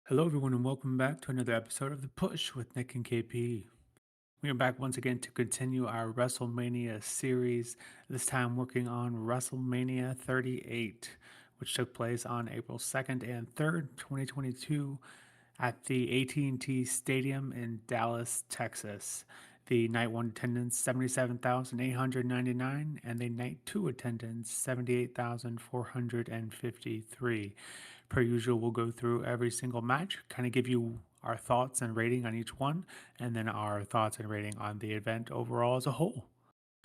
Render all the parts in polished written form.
Hello, everyone, and welcome back to another episode of The Push with Nick and KP. We are back once again to continue our WrestleMania series, this time working on WrestleMania 38, which took place on April 2nd and 3rd, 2022, at the AT&T Stadium in Dallas, Texas. The night one attendance 77,899 and the night two attendance 78,453. Per usual, we'll go through every single match, kind of give you our thoughts and rating on each one, and then our thoughts and rating on the event overall as a whole.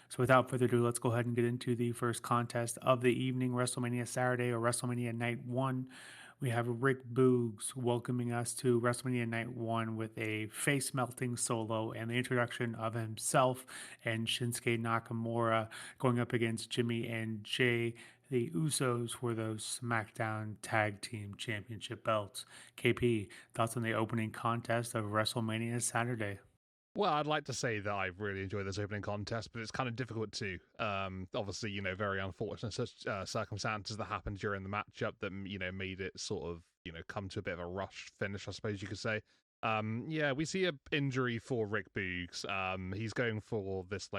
So without further ado, let's go ahead and get into the first contest of the evening, WrestleMania Saturday or WrestleMania Night 1. We have Rick Boogs welcoming us to WrestleMania Night 1 with a face melting solo and the introduction of himself and Shinsuke Nakamura going up against Jimmy and Jay, the Usos, for those SmackDown Tag Team Championship belts. KP, thoughts on the opening contest of WrestleMania Saturday? Well, I'd like to say that I really enjoyed this opening contest, but it's kind of difficult to. Obviously, very unfortunate circumstances that happened during the matchup that made it sort of come to a bit of a rush finish, I suppose you could say. Yeah, we see a injury for Rick Boogs. He's going for this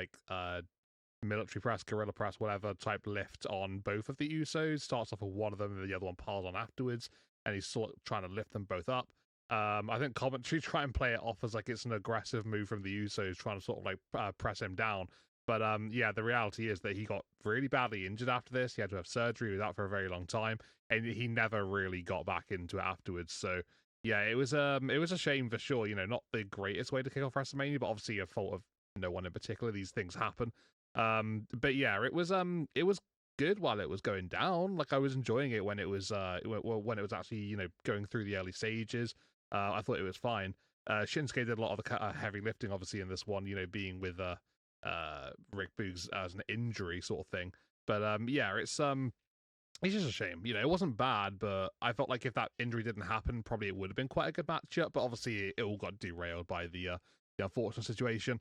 military press, gorilla press, whatever type lift on both of the Usos. Starts off with one of them, and the other one piles on afterwards, and he's sort of trying to lift them both up. I think commentary try and play it off as like it's an aggressive move from the Usos, trying to sort of press him down. But yeah, the reality is that he got really badly injured after this. He had to have surgery. He was out for a very long time, and he never really got back into it afterwards. So yeah, it was a shame for sure. Not the greatest way to kick off WrestleMania, but obviously a fault of no one in particular. These things happen. But yeah, it was good while it was going down. Like I was enjoying it when it was when it was actually going through the early stages. I thought it was fine. Shinsuke did a lot of the heavy lifting, obviously, in this one, being with Rick Boogs as an injury sort of thing. But yeah, it's just a shame. It wasn't bad, but I felt like if that injury didn't happen, probably it would have been quite a good matchup. But obviously, it all got derailed by the unfortunate situation.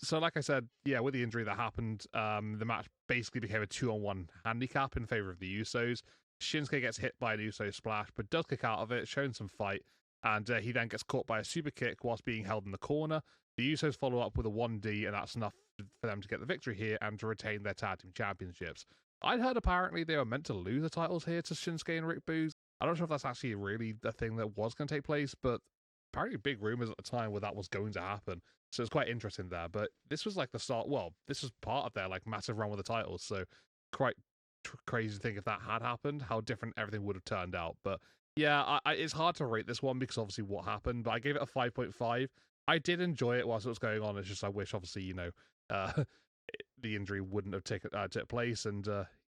So like I said, yeah, with the injury that happened, the match basically became a 2-on-1 handicap in favor of the Usos. Shinsuke gets hit by an Uso splash, but does kick out of it, showing some fight, and he then gets caught by a super kick whilst being held in the corner. The Usos follow up with a 1D, and that's enough for them to get the victory here and to retain their tag team championships. I'd heard apparently they were meant to lose the titles here to Shinsuke and Rick Boogs. I'm not sure if that's actually really the thing that was going to take place, but apparently big rumors at the time where that was going to happen. So it's quite interesting there. But this was like the start. Well, this was part of their like massive run with the titles. So quite crazy to think if that had happened, how different everything would have turned out. But yeah, it's hard to rate this one because obviously what happened. But I gave it a 5.5. I did enjoy it whilst it was going on. It's just I wish obviously uh, the injury wouldn't have taken took place. And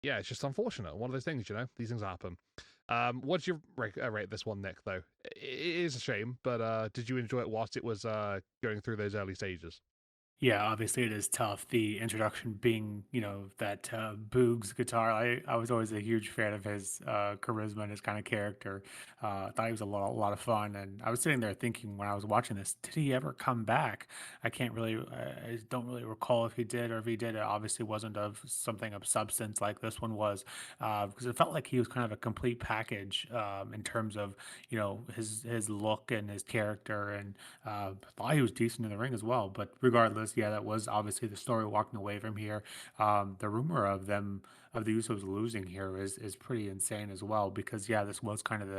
yeah, it's just unfortunate. One of those things, these things happen. What did you rate this one, Nick? Though it is a shame, but did you enjoy it whilst it was going through those early stages? Yeah, obviously it is tough. The introduction being, that Boogs guitar. I was always a huge fan of his charisma and his kind of character. I thought he was a lot of fun. And I was sitting there thinking when I was watching this, did he ever come back? I don't really recall if he did or if he did. It obviously wasn't of something of substance like this one was, because it felt like he was kind of a complete package in terms of, his look and his character. And I thought he was decent in the ring as well. But regardless, yeah, that was obviously the story walking away from here. The rumor of the Usos losing here is pretty insane as well because yeah, this was kind of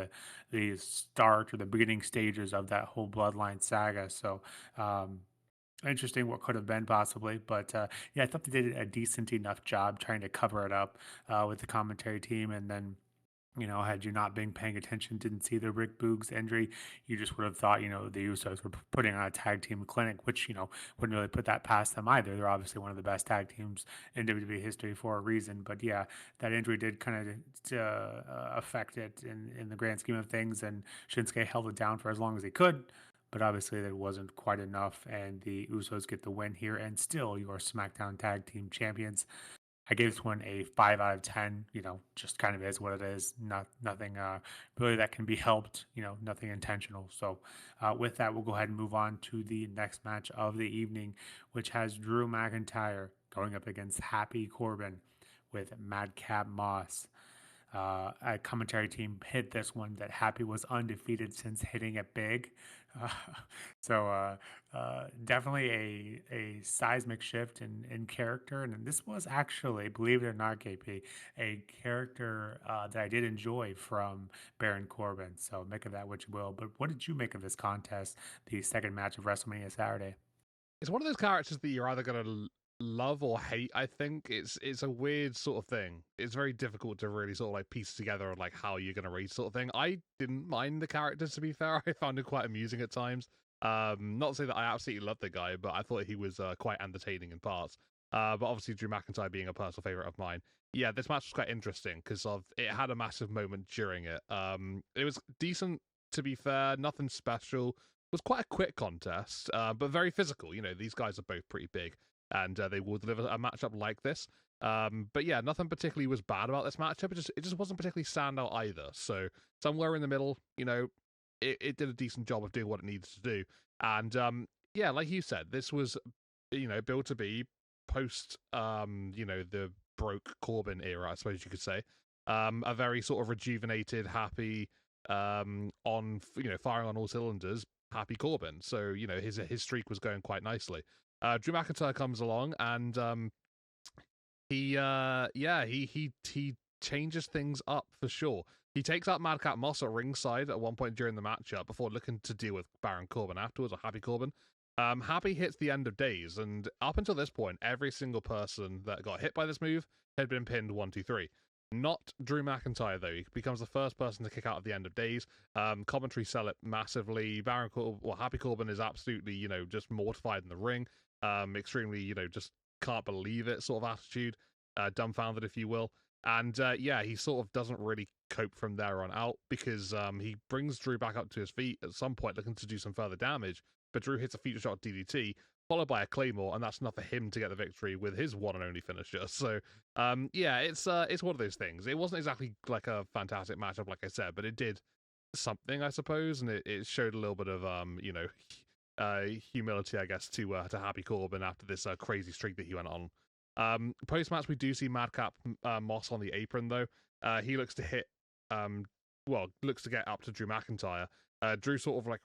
the start or the beginning stages of that whole bloodline saga. So interesting what could have been possibly, but yeah, I thought they did a decent enough job trying to cover it up with the commentary team, and then had you not been paying attention, didn't see the Rick Boogs injury, you just would have thought, the Usos were putting on a tag team clinic, which, wouldn't really put that past them either. They're obviously one of the best tag teams in WWE history for a reason. But yeah, that injury did kind of affect it in the grand scheme of things. And Shinsuke held it down for as long as he could. But obviously, that wasn't quite enough. And the Usos get the win here and still your SmackDown Tag Team Champions. I gave this one a 5 out of 10. Just kind of is what it is. Nothing really that can be helped. Nothing intentional. So with that, we'll go ahead and move on to the next match of the evening, which has Drew McIntyre going up against Happy Corbin with Madcap Moss. a commentary team hit this one that Happy was undefeated since hitting it big. Uh, so definitely a seismic shift in character, and this was actually, believe it or not, KP, a character that I did enjoy from Baron Corbin. So make of that what you will. But what did you make of this contest, the second match of WrestleMania Saturday? It's one of those characters that you're either gonna love or hate. I think it's a weird sort of thing. It's very difficult to really sort of like piece together like how you're gonna rate sort of thing. I didn't mind the character, to be fair. I found him quite amusing at times. Not to say that I absolutely loved the guy, but I thought he was quite entertaining in parts. But obviously Drew McIntyre being a personal favorite of mine. Yeah, this match was quite interesting because of it had a massive moment during it. It was decent, to be fair, nothing special. Was quite a quick contest, but very physical. You know, these guys are both pretty big, and they will deliver a matchup like this. But yeah, nothing particularly was bad about this matchup. It just wasn't particularly standout either. So somewhere in the middle, you know, it did a decent job of doing what it needed to do. And yeah, like you said, this was, you know, built to be post, you know, the broke Corbin era, I suppose you could say. A very sort of rejuvenated, happy, on, you know, firing on all cylinders, Happy Corbin. So, you know, his streak was going quite nicely. Drew McIntyre comes along and he changes things up for sure. He takes out Madcap Moss at ringside at one point during the matchup before looking to deal with Baron Corbin afterwards, or Happy Corbin. Happy hits the end of days, and up until this point, every single person that got hit by this move had been pinned 1, 2, 3. Not Drew McIntyre, though. He becomes the first person to kick out at the end of days. Commentary sell it massively. Happy Corbin is absolutely, you know, just mortified in the ring. Extremely, you know, just can't believe it sort of attitude. Dumbfounded, if you will. And yeah, he sort of doesn't really cope from there on out because he brings Drew back up to his feet at some point looking to do some further damage. But Drew hits a feature shot DDT, followed by a Claymore, and that's enough for him to get the victory with his one and only finisher. So yeah, it's one of those things. It wasn't exactly like a fantastic matchup, like I said, but it did something, I suppose, and it showed a little bit of you know, humility, I guess, to Happy Corbin after this crazy streak that he went on. Post match, we do see Madcap Moss on the apron though. He looks to hit, looks to get up to Drew McIntyre. Drew sort of like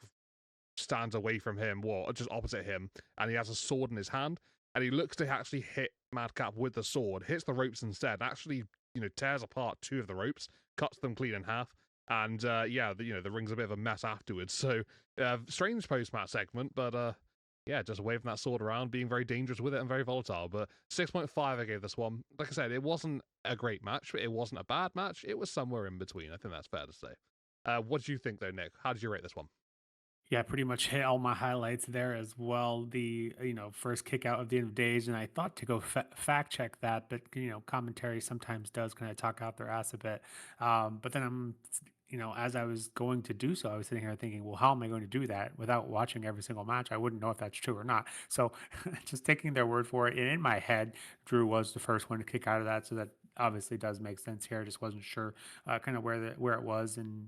stands away from him, well, just opposite him, and he has a sword in his hand, and he looks to actually hit Madcap with the sword, hits the ropes instead, actually, you know, tears apart 2 of the ropes, cuts them clean in half, and yeah, you know, the ring's a bit of a mess afterwards. So strange post-match segment, but yeah, just waving that sword around, being very dangerous with it and very volatile. But 6.5 I gave this one. Like I said, it wasn't a great match, but it wasn't a bad match. It was somewhere in between. I think that's fair to say. What do you think, though, Nick? How did you rate this one? Yeah, pretty much hit all my highlights there as well. The first kick out of the end of days, and I thought to go fact check that, but commentary sometimes does kind of talk out their ass a bit. But then as I was going to do so, I was sitting here thinking, well, how am I going to do that without watching every single match? I wouldn't know if that's true or not. So just taking their word for it, and in my head, Drew was the first one to kick out of that, so that obviously does make sense here. I just wasn't sure kind of where it was, and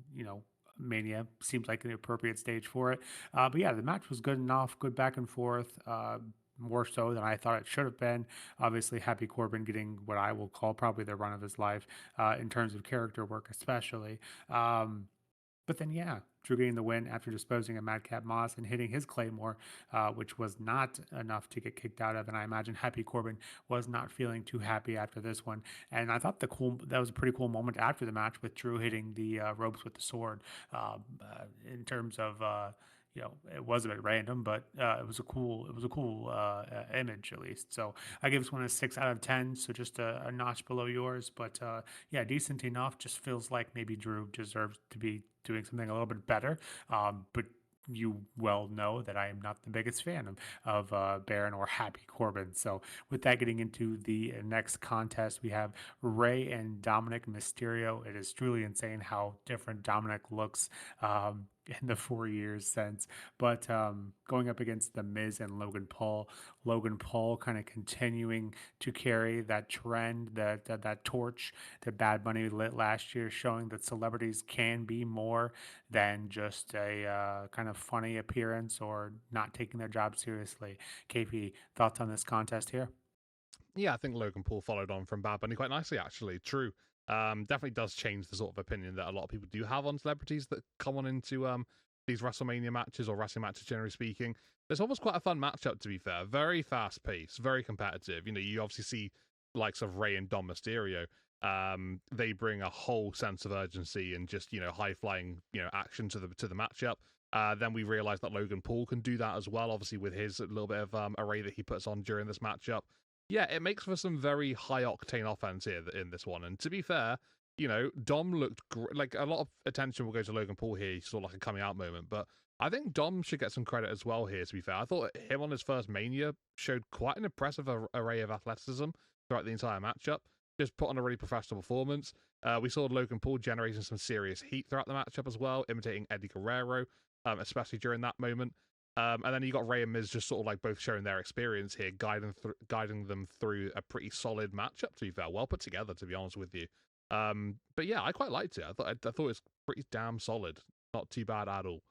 Mania seems like the appropriate stage for it. But yeah, the match was good enough, good back and forth. More so than I thought it should have been. Obviously, Happy Corbin getting what I will call probably the run of his life in terms of character work, especially. But then, yeah, Drew getting the win after disposing of Madcap Moss and hitting his Claymore, which was not enough to get kicked out of. And I imagine Happy Corbin was not feeling too happy after this one. And I thought that was a pretty cool moment after the match with Drew hitting the ropes with the sword. In terms of it was a bit random, but it was a cool image at least. So I give this one a 6 out of 10, so just a notch below yours, but yeah, decent enough. Just feels like maybe Drew deserves to be doing something a little bit better. But you well know that I am not the biggest fan of Baron or Happy Corbin. So with that, getting into the next contest, we have Ray and Dominik Mysterio. It is truly insane how different Dominik looks in the 4 years since. But going up against The Miz and Logan Paul, kind of continuing to carry that trend, that torch that Bad Bunny lit last year, showing that celebrities can be more than just a kind of funny appearance or not taking their job seriously. KP, thoughts on this contest here? Yeah, I think Logan Paul followed on from Bad Bunny quite nicely, actually. True. Definitely does change the sort of opinion that a lot of people do have on celebrities that come on into these WrestleMania matches or wrestling matches, generally speaking. It's almost quite a fun matchup, to be fair. Very fast paced, very competitive. You know, you obviously see likes of Rey and Dom Mysterio. They bring a whole sense of urgency and just, you know, high flying, you know, action to the matchup. Then we realize that Logan Paul can do that as well, obviously with his little bit of array that he puts on during this matchup. Yeah, it makes for some very high octane offense here in this one. And to be fair, you know, Dom looked like a lot of attention will go to Logan Paul here, sort of like a coming out moment. But I think Dom should get some credit as well here, to be fair. I thought him on his first Mania showed quite an impressive array of athleticism throughout the entire matchup. Just put on a really professional performance. We saw Logan Paul generating some serious heat throughout the matchup as well, imitating Eddie Guerrero, especially during that moment. And then you got Rey and Miz just sort of like both showing their experience here, guiding them through a pretty solid matchup, to be fair. Well put together, to be honest with you. But yeah, I quite liked it. I thought it was pretty damn solid. Not too bad at all.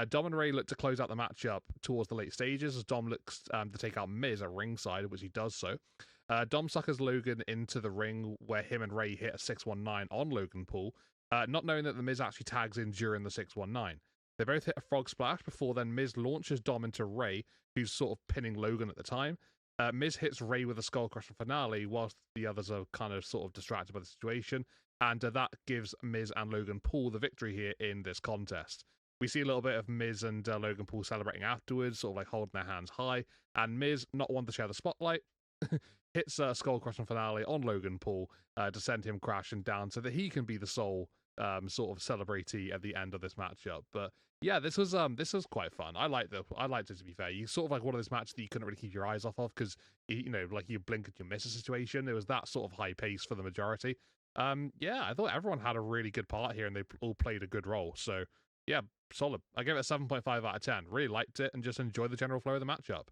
Dom and Rey look to close out the matchup towards the late stages as Dom looks to take out Miz at ringside, which he does so. Dom suckers Logan into the ring where him and Rey hit a 619 on Logan Paul, not knowing that the Miz actually tags in during the 619. They both hit a frog splash before then Miz launches Dom into Rey, who's sort of pinning Logan at the time. Miz hits Rey with a skull crusher finale whilst the others are kind of sort of distracted by the situation, and that gives Miz and Logan Paul the victory here in this contest. We see a little bit of Miz and Logan Paul celebrating afterwards, sort of like holding their hands high, and Miz, not one to share the spotlight, hits a skull crushing finale on Logan Paul to send him crashing down so that he can be the sole sort of celebratee at the end of this matchup. But yeah, this was quite fun. I liked it, to be fair. You sort of like one of those matches that you couldn't really keep your eyes off of because you know, like you blink and you miss a situation. It was that sort of high pace for the majority. Yeah, I thought everyone had a really good part here and they all played a good role. So yeah, solid. I gave it a 7.5 out of 10. Really liked it and just enjoyed the general flow of the matchup.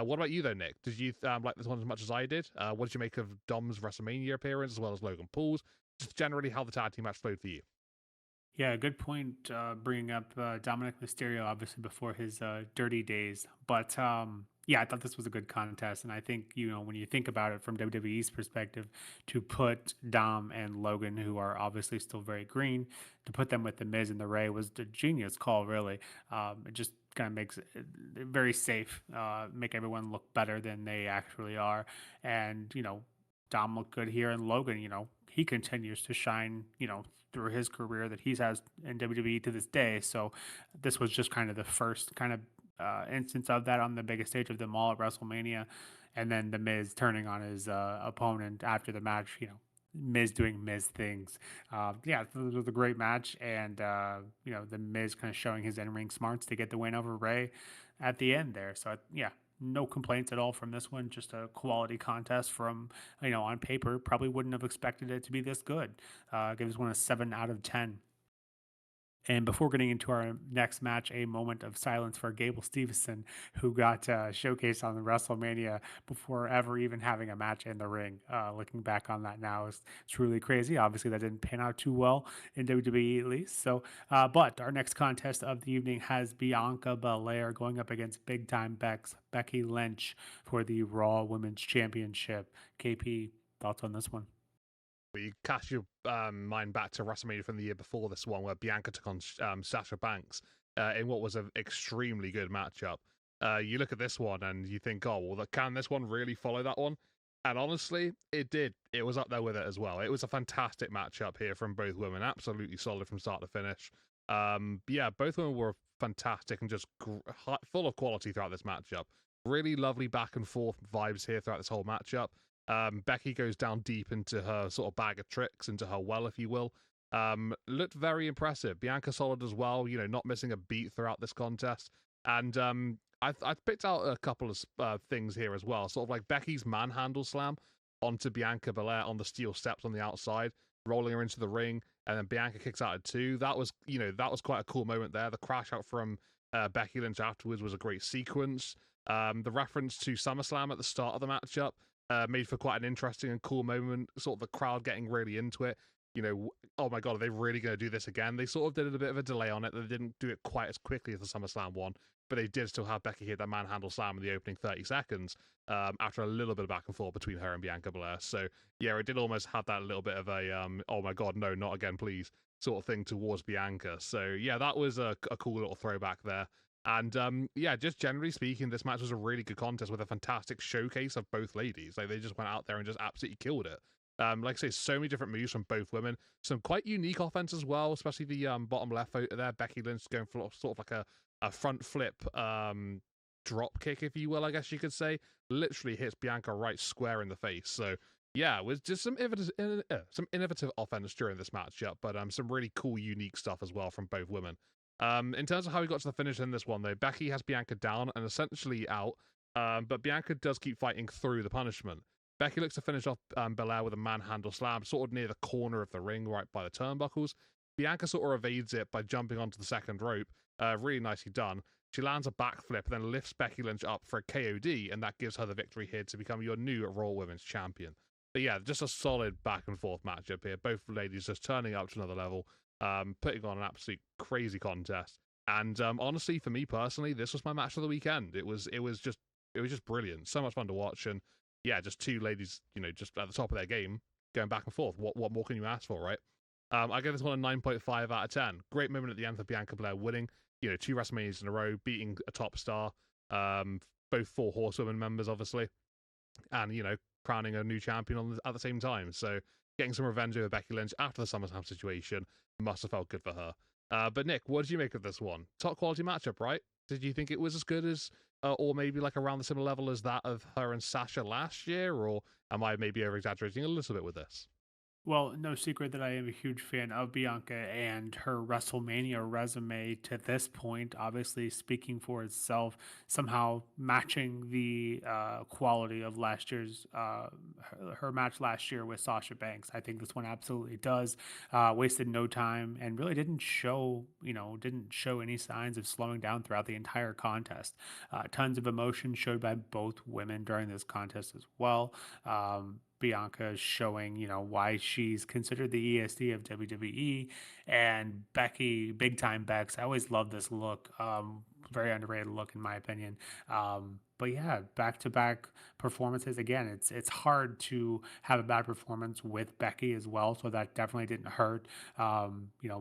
What about you though, Nick? Did you like this one as much as I did? What did you make of Dom's WrestleMania appearance as well as Logan Paul's? Just generally how the tag team match flowed for you. Yeah, good point. Bringing up Dominik Mysterio, obviously before his dirty days, but yeah, I thought this was a good contest, and I think when you think about it from WWE's perspective, to put Dom and Logan, who are obviously still very green, to put them with the Miz and the Ray was a genius call. Really, it just kind of makes it very safe, make everyone look better than they actually are, and Dom looked good here, and Logan, he continues to shine, through his career that he's has in WWE to this day. So this was just kind of the first kind of instance of that on the biggest stage of them all at WrestleMania, and then the Miz turning on his opponent after the match. Miz doing Miz things. Yeah, it was a great match, and the Miz kind of showing his in-ring smarts to get the win over Ray at the end there. So yeah, no complaints at all from this one. Just a quality contest from, on paper, probably wouldn't have expected it to be this good. Give this one a 7 out of 10. And before getting into our next match, a moment of silence for Gable Stevenson, who got showcased on the WrestleMania before ever even having a match in the ring. Looking back on that now is truly crazy. Obviously, that didn't pan out too well in WWE at least. So, but our next contest of the evening has Bianca Belair going up against Big Time Becky Lynch for the Raw Women's Championship. KP, thoughts on this one? You cast your mind back to WrestleMania from the year before this one, where Bianca took on Sasha Banks in what was an extremely good matchup. You look at this one and you think, oh, well, can this one really follow that one? And honestly, it did. It was up there with it as well. It was a fantastic matchup here from both women. Absolutely solid from start to finish. Yeah, both women were fantastic and just full of quality throughout this matchup. Really lovely back and forth vibes here throughout this whole matchup. Becky goes down deep into her sort of bag of tricks, into her well, if you will. Looked very impressive. Bianca solid as well, not missing a beat throughout this contest. And I picked out a couple of things here as well. Sort of like Becky's manhandle slam onto Bianca Belair on the steel steps on the outside, rolling her into the ring, and then Bianca kicks out at 2. That was quite a cool moment there. The crash out from Becky Lynch afterwards was a great sequence. The reference to SummerSlam at the start of the matchup made for quite an interesting and cool moment, sort of the crowd getting really into it. oh my god, are they really going to do this again? They sort of did a bit of a delay on it. They didn't do it quite as quickly as the SummerSlam one, but they did still have Becky hit that manhandle slam in the opening 30 seconds after a little bit of back and forth between her and Bianca Belair. So yeah, it did almost have that little bit of a oh my god, no, not again, please sort of thing towards Bianca. So yeah, that was a cool little throwback there. And yeah, just generally speaking, this match was a really good contest with a fantastic showcase of both ladies. Like, they just went out there and just absolutely killed it. Like I say, so many different moves from both women. Some quite unique offense as well, especially the bottom left photo there. Becky Lynch going for sort of like a front flip drop kick, if you will, I guess you could say. Literally hits Bianca right square in the face. So yeah, it was just some innovative offense during this matchup, but some really cool, unique stuff as well from both women. In terms of how we got to the finish in this one, though, Becky has Bianca down and essentially out, but Bianca does keep fighting through the punishment. Becky looks to finish off Belair with a manhandle slam, sort of near the corner of the ring, right by the turnbuckles. Bianca sort of evades it by jumping onto the second rope. Really nicely done. She lands a backflip and then lifts Becky Lynch up for a KOD, and that gives her the victory here to become your new Raw Women's Champion. But yeah, just a solid back and forth matchup here. Both ladies just turning up to another level, putting on an absolute crazy contest. And honestly, for me personally, this was my match of the weekend. It was just brilliant. So much fun to watch, and yeah, just two ladies, just at the top of their game, going back and forth. What more can you ask for, right? I give this one a 9.5 out of 10. Great moment at the end for Bianca Belair winning, 2 WrestleManias in a row, beating a top star, both 4 Horsewomen members, obviously, and, crowning a new champion at the same time. So getting some revenge over Becky Lynch after the SummerSlam situation must have felt good for her. But Nick, what did you make of this one? Top quality matchup, right? Did you think it was as good as, or maybe like around the similar level as that of her and Sasha last year, or am I maybe over-exaggerating a little bit with this? Well, no secret that I am a huge fan of Bianca and her WrestleMania resume to this point, obviously speaking for itself, somehow matching the quality of last year's, her match last year with Sasha Banks. I think this one absolutely does. Wasted no time and really didn't show any signs of slowing down throughout the entire contest. Tons of emotion showed by both women during this contest as well. Bianca showing, why she's considered the ESD of WWE, and Becky, big time Bex. I always love this look. Very underrated look in my opinion. But yeah, back to back performances. Again, it's hard to have a bad performance with Becky as well, so that definitely didn't hurt.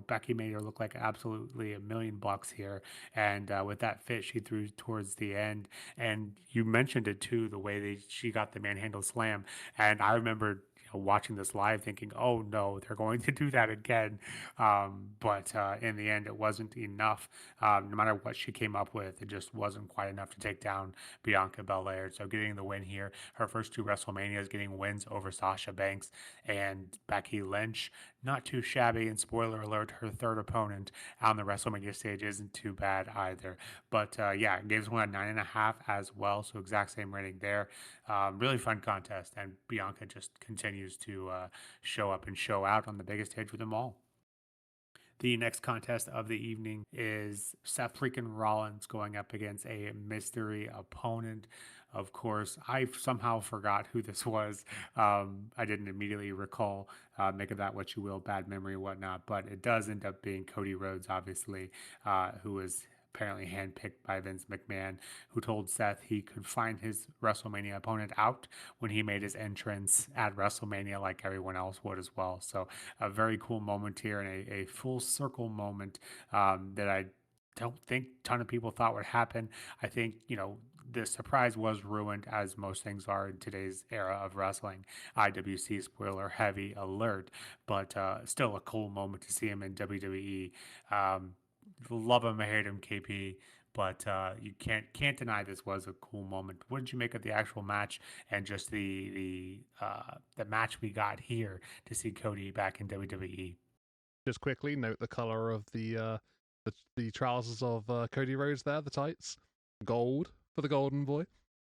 Becky made her look like absolutely $1,000,000 here, and with that fit she threw towards the end, and you mentioned it too, the way that she got the manhandle slam, and I remember watching this live thinking, oh no, they're going to do that again. But in the end, it wasn't enough. No matter what she came up with, it just wasn't quite enough to take down Bianca Belair. So getting the win here, her first 2 WrestleManias, getting wins over Sasha Banks and Becky Lynch. Not too shabby, and spoiler alert, her third opponent on the WrestleMania stage isn't too bad either. But yeah, it gives one a 9.5 as well, so exact same rating there. Really fun contest, and Bianca just continues to show up and show out on the biggest stage with them all. The next contest of the evening is Seth freaking Rollins going up against a mystery opponent. Of course, I somehow forgot who this was. I didn't immediately recall. Make of that what you will, bad memory, whatnot. But it does end up being Cody Rhodes, obviously, who was apparently handpicked by Vince McMahon, who told Seth he could find his WrestleMania opponent out when he made his entrance at WrestleMania, like everyone else would as well. So a very cool moment here, and a full circle moment that I don't think a ton of people thought would happen. I think, the surprise was ruined, as most things are in today's era of wrestling. IWC spoiler heavy alert, but still a cool moment to see him in WWE. Love him, I hate him, KP. But you can't deny this was a cool moment. What did you make of the actual match and just the match we got here to see Cody back in WWE? Just quickly note the color of the trousers of Cody Rhodes there, the tights, gold for the Golden Boy.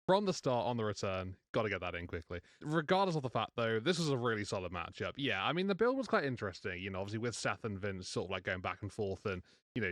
From the start on the return, got to get that in quickly. Regardless of the fact, though, this was a really solid matchup. Yeah, I mean, the build was quite interesting, obviously with Seth and Vince sort of like going back and forth and,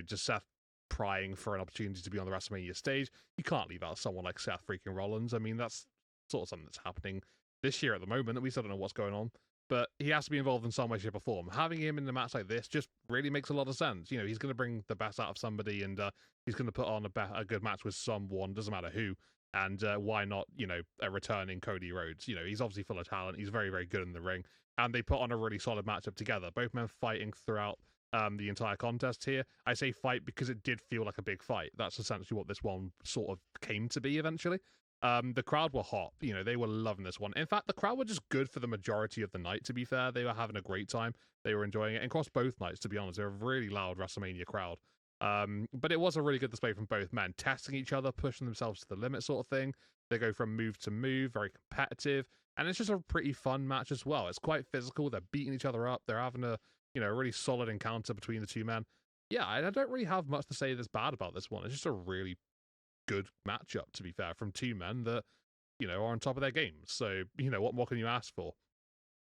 just Seth prying for an opportunity to be on the WrestleMania stage. You can't leave out someone like Seth freaking Rollins. I mean, that's sort of something that's happening this year at the moment, and we still don't know what's going on. but he has to be involved in some way, shape, or form. Having him in a match like this just really makes a lot of sense. You know, he's going to bring the best out of somebody, and he's going to put on a good match with someone, doesn't matter who. And why not, you know, a returning Cody Rhodes? You know, he's obviously full of talent. He's very, very good in the ring. And they put on a really solid matchup together. Both men fighting throughout the entire contest here. I say fight because it did feel like a big fight. That's essentially what this one sort of came to be eventually. The crowd were hot. You know, they were loving this one. In fact, the crowd were just good for the majority of the night, to be fair. They were having a great time. They were enjoying it. And across both nights, to be honest, they were a really loud WrestleMania crowd. But it was a really good display from both men, testing each other, pushing themselves to the limit sort of thing. They go from move to move, very competitive. And it's just a pretty fun match as well. It's quite physical. They're beating each other up. They're having a, you know, really solid encounter between the two men. Yeah, I don't really have much to say that's bad about this one. It's just a really good matchup, to be fair, from two men that, you know, are on top of their games. So, you know, what more can you ask for?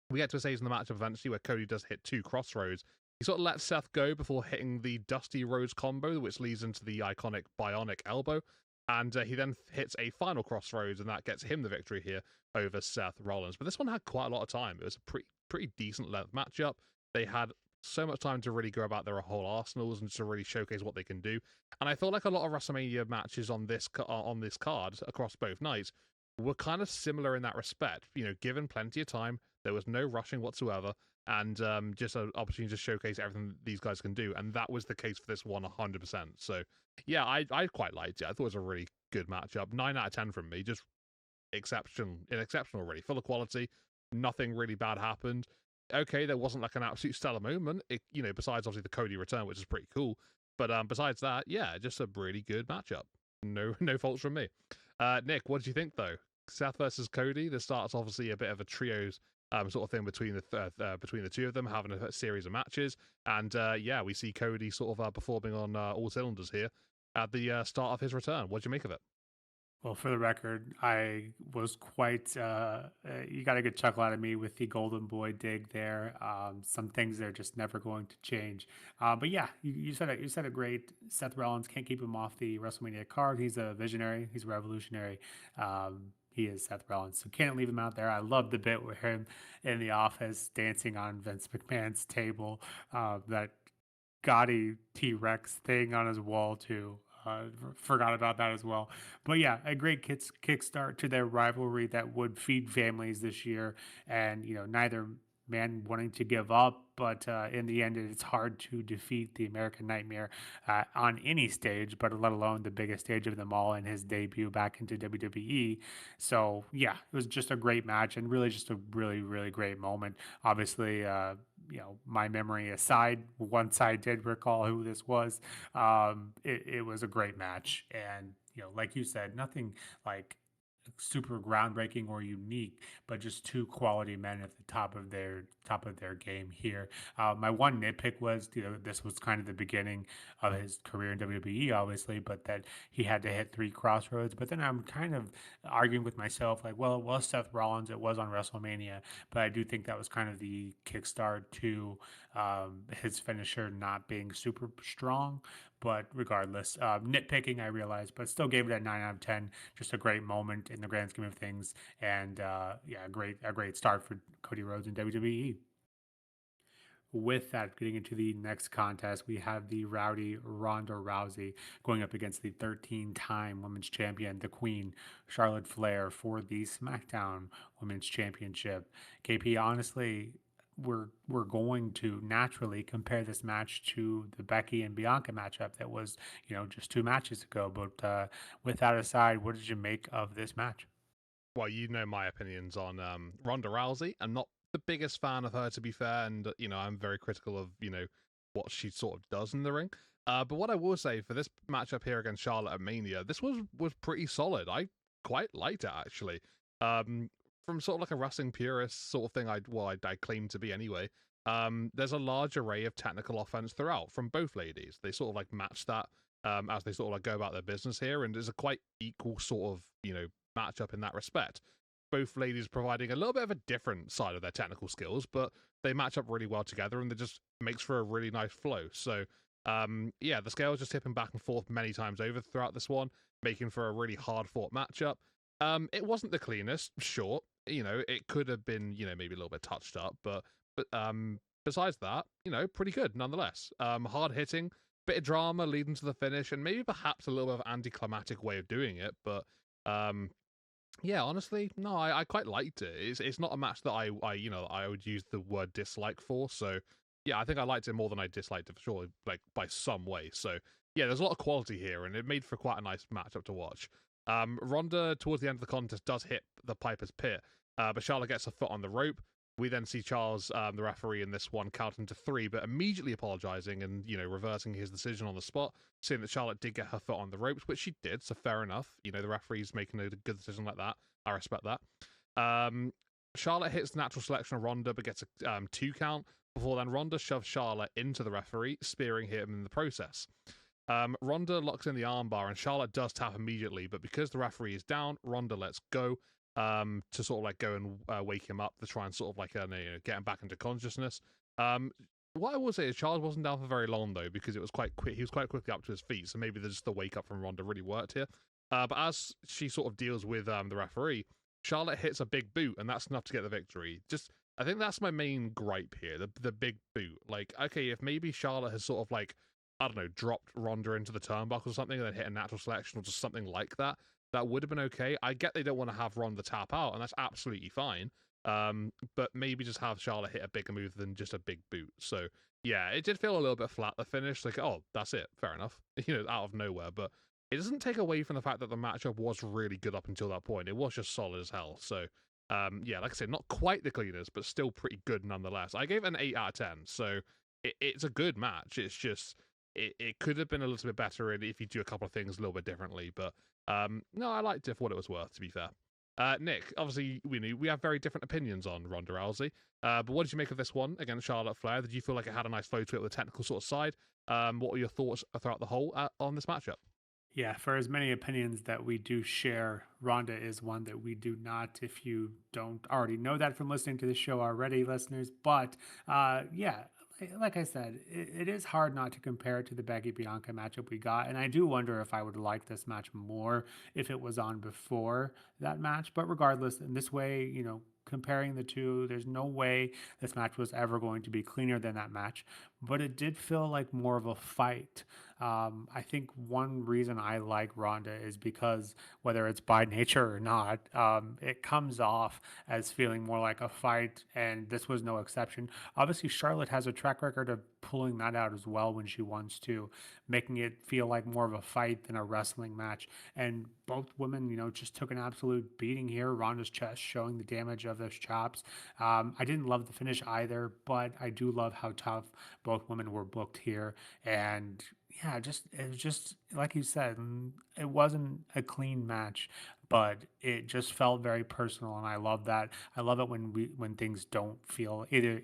We get to a stage in the matchup eventually where Cody does hit two crossroads. He sort of lets Seth go before hitting the Dusty Rhodes combo, which leads into the iconic Bionic Elbow. And he then hits a final crossroads, and that gets him the victory here over Seth Rollins. But this one had quite a lot of time. It was a pretty decent length matchup. They had so much time to really go about their whole arsenals and to really showcase what they can do. And I felt like a lot of WrestleMania matches on this card across both nights were kind of similar in that respect. You know, given plenty of time, there was no rushing whatsoever, and just an opportunity to showcase everything these guys can do. And that was the case for this one 100%. So, yeah, I quite liked it. I thought it was a really good matchup. 9 out of 10 from me. Just exceptional, really. Full of quality. Nothing really bad happened. Okay, there wasn't like an absolute stellar moment, you know, besides obviously the Cody return, which is pretty cool. But besides that, yeah, just a really good matchup. No faults from me. Nick, what did you think though? Seth versus Cody. This starts obviously a bit of a trios sort of thing between the two of them, having a series of matches, and yeah, we see Cody sort of performing on all cylinders here at the start of his return. What do you make of it? Well, for the record, I was quite, you got a good chuckle out of me with the Golden Boy dig there. Some things are just never going to change. But yeah, you said it. You said it great. Seth Rollins can't keep him off the WrestleMania card. He's a visionary. He's a revolutionary. He is Seth Rollins, so can't leave him out there. I love the bit with him in the office dancing on Vince McMahon's table. That gaudy T-Rex thing on his wall too. Forgot about that as well. But yeah, a great kickstart to their rivalry that would feed families this year. And, you know, neither man wanting to give up, but in the end, it's hard to defeat the American Nightmare on any stage, but let alone the biggest stage of them all in his debut back into WWE. So yeah, it was just a great match and really just a really, really great moment. Obviously, you know, my memory aside, once I did recall who this was, it was a great match. And, you know, like you said, nothing like super groundbreaking or unique, but just two quality men at the top of their game here. My one nitpick was, you know, this was kind of the beginning of his career in WWE, obviously, but that he had to hit three crossroads. But then I'm kind of arguing with myself, like, well, it was Seth Rollins, it was on WrestleMania, but I do think that was kind of the kickstart to his finisher not being super strong. But regardless, nitpicking, I realize, but still gave it a 9 out of 10. Just a great moment in the grand scheme of things, and yeah, a great start for Cody Rhodes in WWE. With that, getting into the next contest, we have the rowdy Ronda Rousey going up against the 13-time women's champion, the Queen, Charlotte Flair, for the SmackDown Women's Championship. KP, honestly, we're going to naturally compare this match to the Becky and Bianca matchup that was, you know, just 2 matches ago. But with that aside, what did you make of this match? Well, you know my opinions on Ronda Rousey. I'm not the biggest fan of her, to be fair, and you know I'm very critical of what she sort of does in the ring. But what I will say for this matchup here against Charlotte at Mania, this was pretty solid. I quite liked it actually. From sort of like a wrestling purist sort of thing, I claim to be anyway. There's a large array of technical offense throughout from both ladies. They sort of like match that as they sort of like go about their business here, and there's a quite equal sort of matchup in that respect. Both ladies providing a little bit of a different side of their technical skills, but they match up really well together, and it just makes for a really nice flow. So, yeah, the scales just tipping back and forth many times over throughout this one, making for a really hard fought matchup. It wasn't the cleanest, sure. It could have been, maybe a little bit touched up, but besides that, pretty good nonetheless. Hard hitting, bit of drama leading to the finish, and maybe perhaps a little bit of an anticlimactic way of doing it, but yeah, honestly, no, I quite liked it. It's not a match that I would use the word dislike for. So yeah, I think I liked it more than I disliked it for sure, like by some way. So yeah, there's a lot of quality here, and it made for quite a nice matchup to watch. Ronda towards the end of the contest does hit the Piper's Pit, but Charlotte gets her foot on the rope. We then see Charles, the referee in this one, counting to 3, but immediately apologizing and reversing his decision on the spot, saying that Charlotte did get her foot on the ropes, which she did, so fair enough. The referee's making a good decision like that. I respect that. Charlotte hits the natural selection of Ronda, but gets a 2 count. Before then, Ronda shoves Charlotte into the referee, spearing him in the process. Ronda locks in the armbar, and Charlotte does tap immediately, but because the referee is down, Ronda lets go to sort of like go and wake him up to try and sort of like get him back into consciousness. What I will say is Charles wasn't down for very long though, because it was quite quick. He was quite quickly up to his feet, so maybe just the wake up from Ronda really worked here. But as she sort of deals with the referee, Charlotte hits a big boot, and that's enough to get the victory. I think that's my main gripe here, the big boot. Like, okay, if maybe Charlotte has sort of like, I don't know, dropped Ronda into the turnbuckle or something and then hit a natural selection or just something like that, that would have been okay. I get they don't want to have Ronda tap out, and that's absolutely fine. But maybe just have Charlotte hit a bigger move than just a big boot. So yeah, it did feel a little bit flat, the finish. Like, oh, that's it. Fair enough. Out of nowhere. But it doesn't take away from the fact that the matchup was really good up until that point. It was just solid as hell. So yeah, like I said, not quite the cleanest, but still pretty good nonetheless. I gave it an 8 out of 10. So it's a good match. It's just it could have been a little bit better if you do a couple of things a little bit differently. But no, I liked it for what it was worth, to be fair. Nick, obviously we have very different opinions on Ronda Rousey, but what did you make of this one against Charlotte Flair? Did you feel like it had a nice flow to it with the technical sort of side? What were your thoughts throughout the whole on this matchup? Yeah, for as many opinions that we do share, Ronda is one that we do not, if you don't already know that from listening to the show already, listeners. But yeah, like I said, it is hard not to compare it to the Becky Bianca matchup we got. And I do wonder if I would like this match more if it was on before that match. But regardless, in this way, comparing the two, there's no way this match was ever going to be cleaner than that match. But it did feel like more of a fight. I think one reason I like Ronda is because whether it's by nature or not, it comes off as feeling more like a fight, and this was no exception. Obviously, Charlotte has a track record of pulling that out as well when she wants to, making it feel like more of a fight than a wrestling match. And both women, just took an absolute beating here. Ronda's chest showing the damage of those chops. I didn't love the finish either, but I do love how tough both women were booked here. And yeah, it was just like you said, it wasn't a clean match, but it just felt very personal, and I love that. I love it when things don't feel either,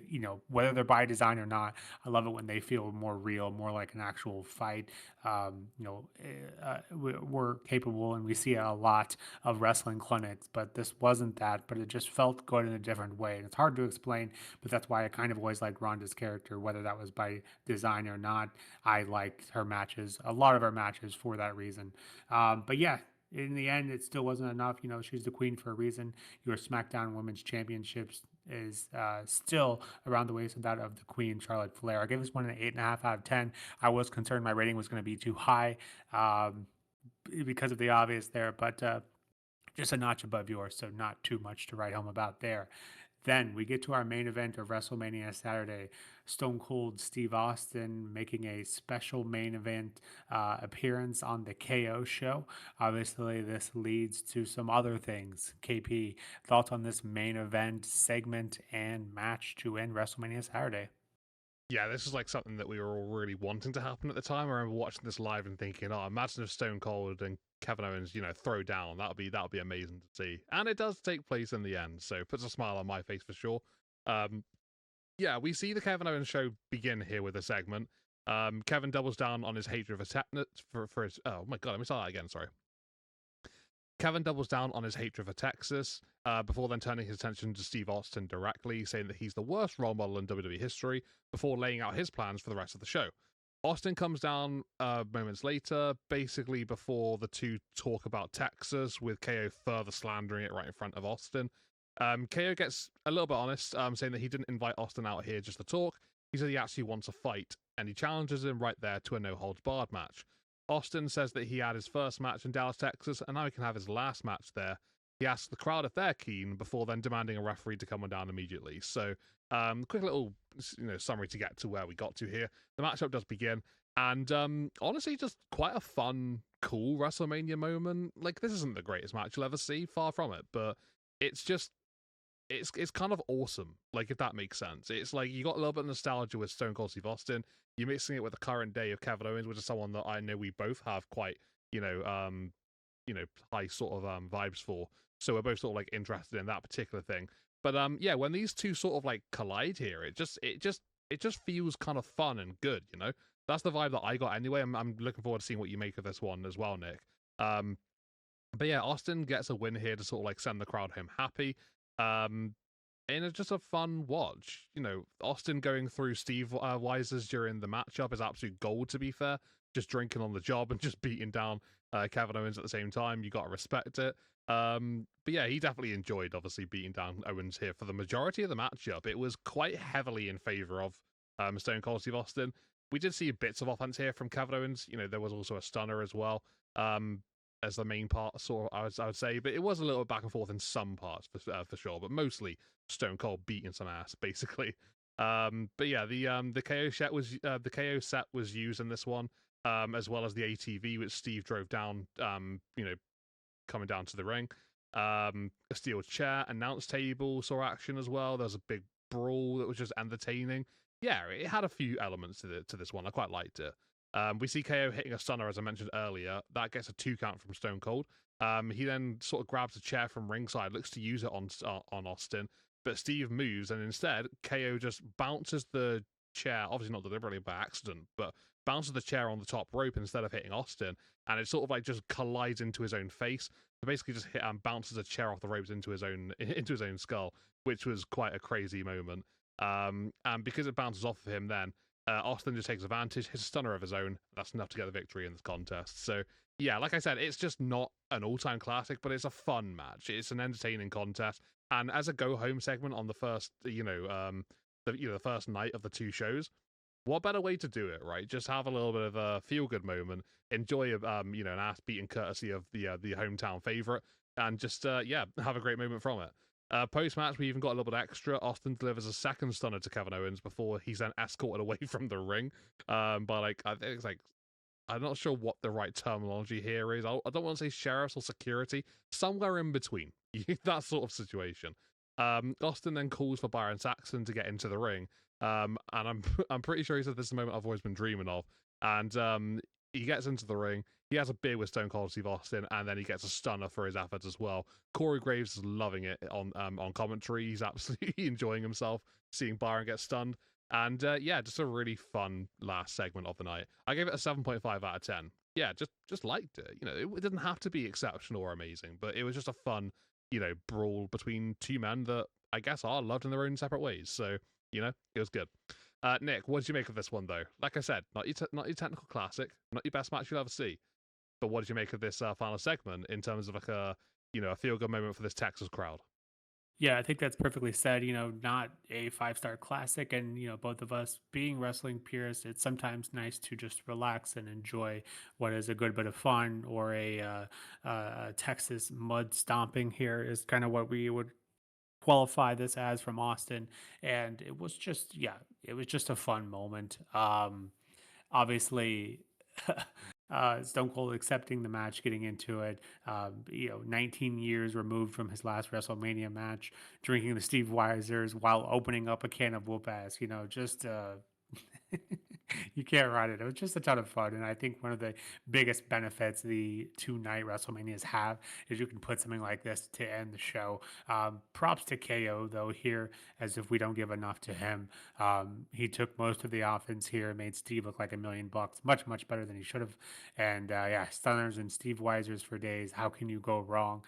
whether they're by design or not. I love it when they feel more real, more like an actual fight. We're capable, and we see a lot of wrestling clinics, but this wasn't that. But it just felt good in a different way, and it's hard to explain. But that's why I kind of always liked Ronda's character, whether that was by design or not. I liked her matches, a lot of her matches, for that reason. But yeah, in the end, it still wasn't enough. She's the queen for a reason. Your SmackDown Women's Championships is still around the waist of that of the Queen, Charlotte Flair. I gave this one an 8.5 out of 10. I was concerned my rating was going to be too high because of the obvious there, but just a notch above yours, so not too much to write home about there. Then we get to our main event of WrestleMania Saturday. Stone Cold Steve Austin making a special main event appearance on the KO show. Obviously, this leads to some other things. KP, thoughts on this main event segment and match to end WrestleMania Saturday? Yeah, this is like something that we were all really wanting to happen at the time. I remember watching this live and thinking, "Oh, imagine if Stone Cold and Kevin Owens, throw down. That would be amazing to see." And it does take place in the end, so it puts a smile on my face for sure. Um, yeah, we see the Kevin Owens show begin here with a segment. Kevin doubles down on his hatred for his. Oh my god, let me start that again. Sorry. Kevin doubles down on his hatred for Texas, before then turning his attention to Steve Austin directly, saying that he's the worst role model in WWE history, before laying out his plans for the rest of the show. Austin comes down moments later, basically before the two talk about Texas, with KO further slandering it right in front of Austin. KO gets a little bit honest, saying that he didn't invite Austin out here just to talk. He said he actually wants a fight, and he challenges him right there to a no-holds-barred match. Austin says that he had his first match in Dallas, Texas, and now he can have his last match there. He asks the crowd if they're keen before then demanding a referee to come on down immediately. So, quick little summary to get to where we got to here. The matchup does begin, and honestly, just quite a fun, cool WrestleMania moment. Like, this isn't the greatest match you'll ever see, far from it, but it's just it's kind of awesome. Like, if that makes sense, it's like you got a little bit of nostalgia with Stone Cold Steve Austin. You're mixing it with the current day of Kevin Owens, which is someone that I know we both have quite high sort of vibes for. So we're both sort of like interested in that particular thing. But yeah, when these two sort of like collide here, it just feels kind of fun and good, you know? That's the vibe that I got anyway. I'm looking forward to seeing what you make of this one as well, Nick. But yeah, Austin gets a win here to sort of like send the crowd home happy. And it's just a fun watch. You know, Austin going through Steve Weiser's during the matchup is absolute gold, to be fair. Just drinking on the job and just beating down Kevin Owens at the same time. You got to respect it. But yeah, he definitely enjoyed, obviously, beating down Owens here for the majority of the matchup. It was quite heavily in favor of Stone Cold Steve Austin. We did see bits of offense here from Kevin Owens. You know, there was also a stunner as well. As the main part, sort of, I would say, but it was a little back and forth in some parts for sure, but mostly Stone Cold beating some ass, basically. But yeah, the KO set was used in this one, as well as the ATV which Steve drove down, coming down to the ring. A steel chair, announce table saw action as well. There was a big brawl that was just entertaining. Yeah, it had a few elements to this one. I quite liked it. We see KO hitting a stunner, as I mentioned earlier. That gets a 2 count from Stone Cold. He then sort of grabs a chair from ringside, looks to use it on Austin, but Steve moves, and instead KO just bounces the chair, obviously not deliberately by accident, but bounces the chair on the top rope instead of hitting Austin, and it sort of like just collides into his own face. So basically, just hit and bounces a chair off the ropes into his own skull, which was quite a crazy moment. And because it bounces off of him, then Austin just takes advantage, hits a stunner of his own. That's enough to get the victory in this contest. So, yeah, like I said, it's just not an all-time classic, but it's a fun match. It's an entertaining contest. And as a go-home segment on the first, the first night of the two shows, what better way to do it, right? Just have a little bit of a feel-good moment, enjoy, an ass-beating courtesy of the hometown favorite, and just, have a great moment from it. Post-match, we even got a little bit extra. Austin delivers a second stunner to Kevin Owens before he's then escorted away from the ring. By like, I think it's like, I'm not sure what the right terminology here is. I don't want to say sheriffs or security, somewhere in between. That sort of situation. Austin then calls for Byron Saxton to get into the ring. And I'm pretty sure he said this is the moment I've always been dreaming of. And he gets into the ring. He has a beer with Stone Cold Steve Austin, and then he gets a stunner for his efforts as well. Corey Graves is loving it on commentary. He's absolutely enjoying himself seeing Byron get stunned. And just a really fun last segment of the night. I gave it a 7.5 out of 10. Yeah, just liked it. You know, it didn't have to be exceptional or amazing, but it was just a fun, brawl between two men that I guess are loved in their own separate ways. So, it was good. Nick, what did you make of this one, though? Like I said, not your technical classic, not your best match you'll ever see. But what did you make of this final segment in terms of like a feel-good moment for this Texas crowd? Yeah, I think that's perfectly said. Not a 5-star classic. And, both of us being wrestling purists, it's sometimes nice to just relax and enjoy what is a good bit of fun, or a Texas mud stomping here is kind of what we would qualify this as from Austin. And it was just, yeah, it was just a fun moment. Obviously, Stone Cold accepting the match, getting into it. 19 years removed from his last WrestleMania match, drinking the Steve Weisers while opening up a can of whoop ass. Just you can't write it. It was just a ton of fun, and I think one of the biggest benefits the 2-night WrestleManias have is you can put something like this to end the show. Props to KO though here, as if we don't give enough to him. He took most of the offense here, made Steve look like $1,000,000, much better than he should have. And stunners and Steve Weisers for days. How can you go wrong?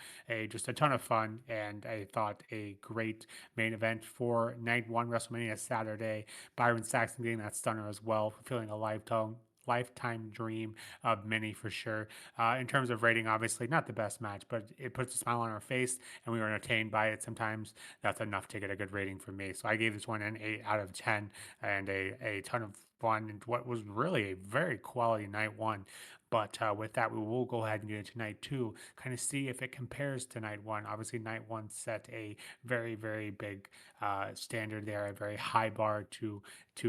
Just a ton of fun, and I thought a great main event for night one WrestleMania Saturday. Byron Saxton getting that stunner as well fulfilling a lifetime dream of many for sure. In terms of rating, obviously not the best match, but it puts a smile on our face and we were entertained by it. Sometimes that's enough to get a good rating for me. So I gave this one an 8 out of 10 and a ton of fun and what was really a very quality night one. But with that, we will go ahead and get into night two, kind of see if it compares to night one. Obviously, night one set a very, very big standard there, a very high bar to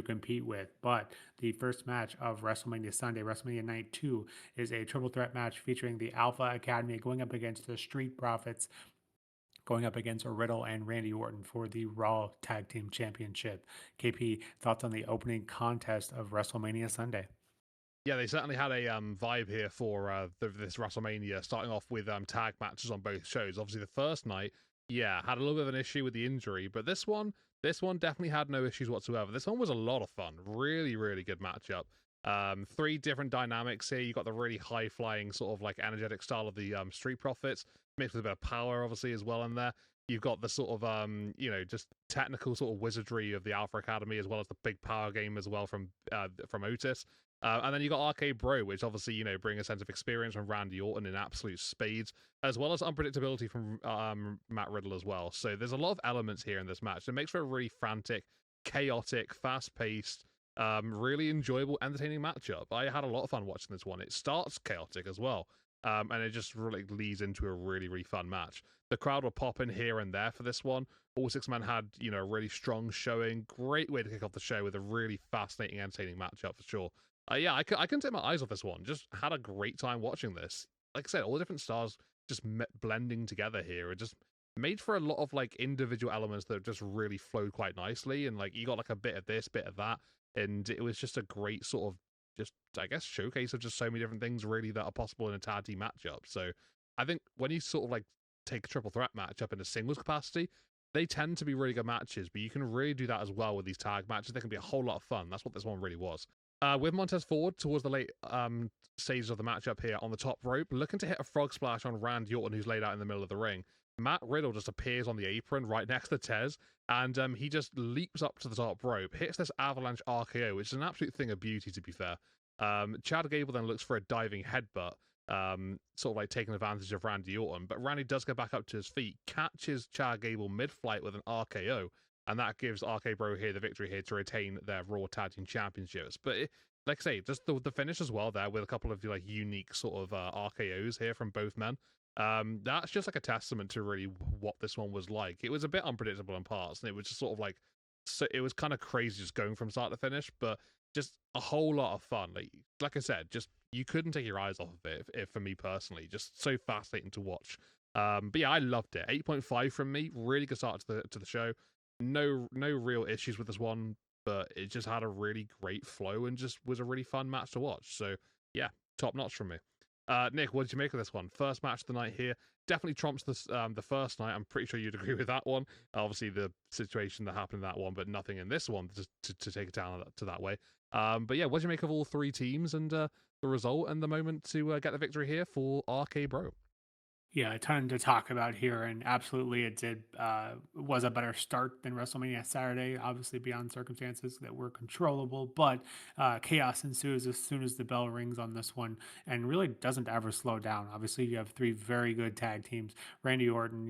compete with. But the first match of WrestleMania Sunday, WrestleMania Night 2, is a triple threat match featuring the Alpha Academy going up against the Street Profits, going up against Riddle and Randy Orton for the Raw Tag Team Championship. KP, thoughts on the opening contest of WrestleMania Sunday? Yeah, they certainly had a vibe here for this WrestleMania, starting off with tag matches on both shows. Obviously, the first night, yeah, had a little bit of an issue with the injury, but this one definitely had no issues whatsoever. This one was a lot of fun, really, really good matchup. Three different dynamics here. You got the really high flying, sort of like energetic style of the Street Profits, mixed with a bit of power, obviously, as well in there. You've got the sort of just technical sort of wizardry of the Alpha Academy, as well as the big power game as well from Otis. And then you got RK Bro, which obviously, bring a sense of experience from Randy Orton in absolute spades, as well as unpredictability from Matt Riddle as well. So there's a lot of elements here in this match that makes for a really frantic, chaotic, fast-paced, really enjoyable, entertaining matchup. I had a lot of fun watching this one. It starts chaotic as well, and it just really leads into a really, really fun match. The crowd were popping here and there for this one. All six men had, a really strong showing. Great way to kick off the show with a really fascinating, entertaining matchup for sure. Yeah, I couldn't take my eyes off this one. Just had a great time watching this. Like I said, all the different stars just blending together here. It just made for a lot of like individual elements that just really flowed quite nicely. And like you got like a bit of this, bit of that, and it was just a great sort of just I guess showcase of just so many different things really that are possible in a tag team matchup. So I think when you sort of like take a triple threat matchup in a singles capacity, they tend to be really good matches, but you can really do that as well with these tag matches. They can be a whole lot of fun. That's what this one really was. With Montez Ford towards the late stages of the matchup here on the top rope, looking to hit a frog splash on Randy Orton, who's laid out in the middle of the ring. Matt Riddle just appears on the apron right next to Tez, and he just leaps up to the top rope, hits this avalanche RKO, which is an absolute thing of beauty, to be fair. Chad Gable then looks for a diving headbutt, sort of like taking advantage of Randy Orton, but Randy does get back up to his feet, catches Chad Gable mid-flight with an RKO, and that gives RK Bro here the victory here to retain their Raw Tag Team Championships. But like I say, just the finish as well there with a couple of like unique sort of RKOs here from both men. That's just like a testament to really what this one was like. It was a bit unpredictable in parts, and it was just sort of like, so it was kind of crazy just going from start to finish, but just a whole lot of fun. Like I said, just you couldn't take your eyes off of it. If for me personally, just so fascinating to watch. But yeah, I loved it. 8.5 from me. Really good start to the show. No real issues with this one, but it just had a really great flow and just was a really fun match to watch. So yeah, top notch from me. Nick, what did you make of this one? First match of the night here. Definitely trumps the first night. I'm pretty sure you'd agree with that one. Obviously, the situation that happened in that one, but nothing in this one to take it down to that way. But yeah, what did you make of all three teams and the result and the moment to get the victory here for RK Bro? Yeah, a ton to talk about here, and absolutely, it did was a better start than WrestleMania Saturday. Obviously, beyond circumstances that were controllable, but chaos ensues as soon as the bell rings on this one, and really doesn't ever slow down. Obviously, you have three very good tag teams. Randy Orton,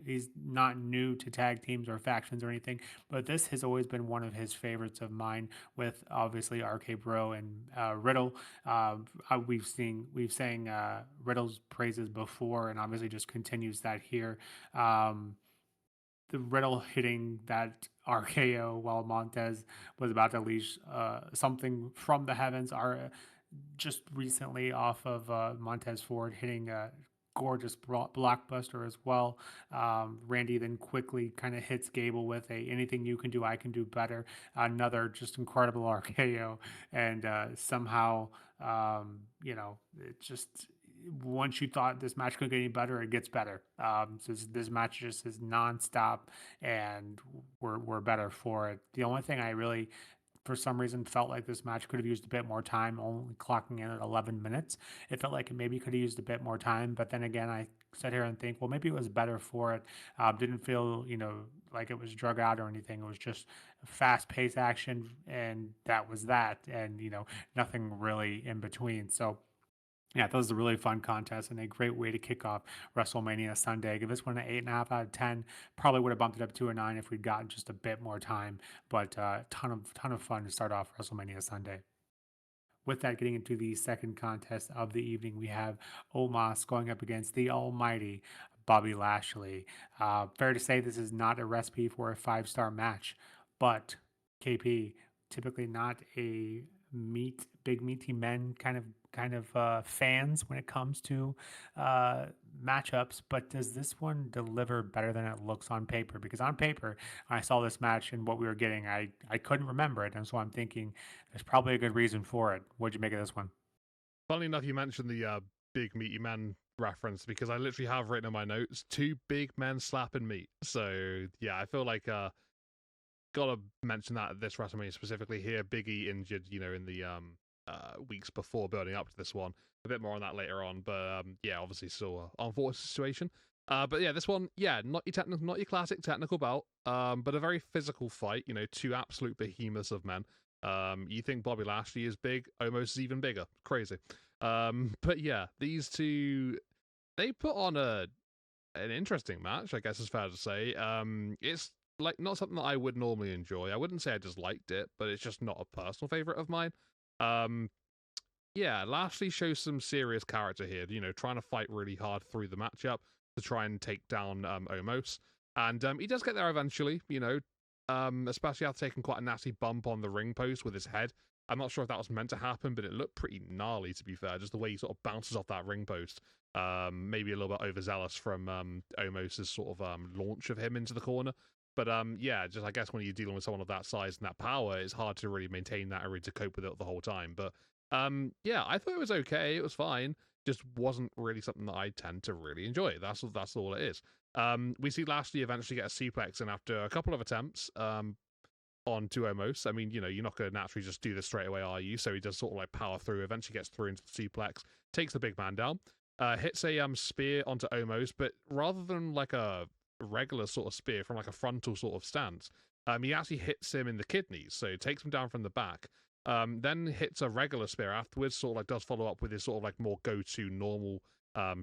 he's not new to tag teams or factions or anything, but this has always been one of his favorites of mine. With obviously RK Bro and Riddle, we've sang Riddle's praises before, and obviously just continues that here. The Riddle hitting that RKO while Montez was about to unleash something from the heavens. Are just recently off of Montez Ford hitting a gorgeous blockbuster as well. Randy then quickly kind of hits Gable with a anything you can do, I can do better. Another just incredible RKO, and somehow it just once you thought this match couldn't get any better, it gets better. So this match just is nonstop, and we're better for it. The only thing I really for some reason felt like this match could have used a bit more time, only clocking in at 11 minutes. It felt like it maybe could have used a bit more time, but then again, I sit here and think, well, maybe it was better for it. Didn't feel, like it was drug out or anything. It was just fast paced action, and that was that, and nothing really in between. So yeah, that was a really fun contest and a great way to kick off WrestleMania Sunday. Give this one an 8.5 out of 10. Probably would have bumped it up to a 9 if we'd gotten just a bit more time, but ton of fun to start off WrestleMania Sunday. With that, getting into the second contest of the evening, we have Omos going up against the almighty Bobby Lashley. Fair to say this is not a recipe for a five-star match, but KP, typically not a big meaty men kind of fans when it comes to uh, matchups. But does this one deliver better than it looks on paper? Because on paper, when I saw this match and what we were getting, I couldn't remember it, and so I'm thinking there's probably a good reason for it. What'd you make of this one? Funnily enough, you mentioned the big meaty man reference because I literally have written in my notes two big men slapping meat. So yeah, I feel like gotta mention that at this WrestleMania specifically here. Biggie injured, in the weeks before building up to this one. A bit more on that later on, but yeah, obviously still an unfortunate situation. But yeah, this one, yeah, not your classic technical bout, but a very physical fight. Two absolute behemoths of men. You think Bobby Lashley is big, almost even bigger, crazy. But yeah, these two, they put on an interesting match, I guess it's fair to say. It's like not something that I would normally enjoy. I wouldn't say I just liked it, but it's just not a personal favorite of mine. Um, yeah, Lashley shows some serious character here, trying to fight really hard through the matchup to try and take down Omos. And he does get there eventually, especially after taking quite a nasty bump on the ring post with his head. I'm not sure if that was meant to happen, but it looked pretty gnarly, to be fair, just the way he sort of bounces off that ring post. Maybe a little bit overzealous from Omos's sort of launch of him into the corner. But yeah, just I guess when you're dealing with someone of that size and that power, it's hard to really maintain that or really to cope with it the whole time. But yeah, I thought it was okay. It was fine. Just wasn't really something that I tend to really enjoy. That's all it is. We see Lashley eventually get a suplex, and after a couple of attempts, onto Omos. I mean, you're not going to naturally just do this straight away, are you? So he does sort of like power through, eventually gets through into the suplex, takes the big man down, hits a spear onto Omos, but rather than like a regular sort of spear from like a frontal sort of stance, he actually hits him in the kidneys, so takes him down from the back. Then hits a regular spear afterwards, sort of like does follow up with his sort of like more go-to normal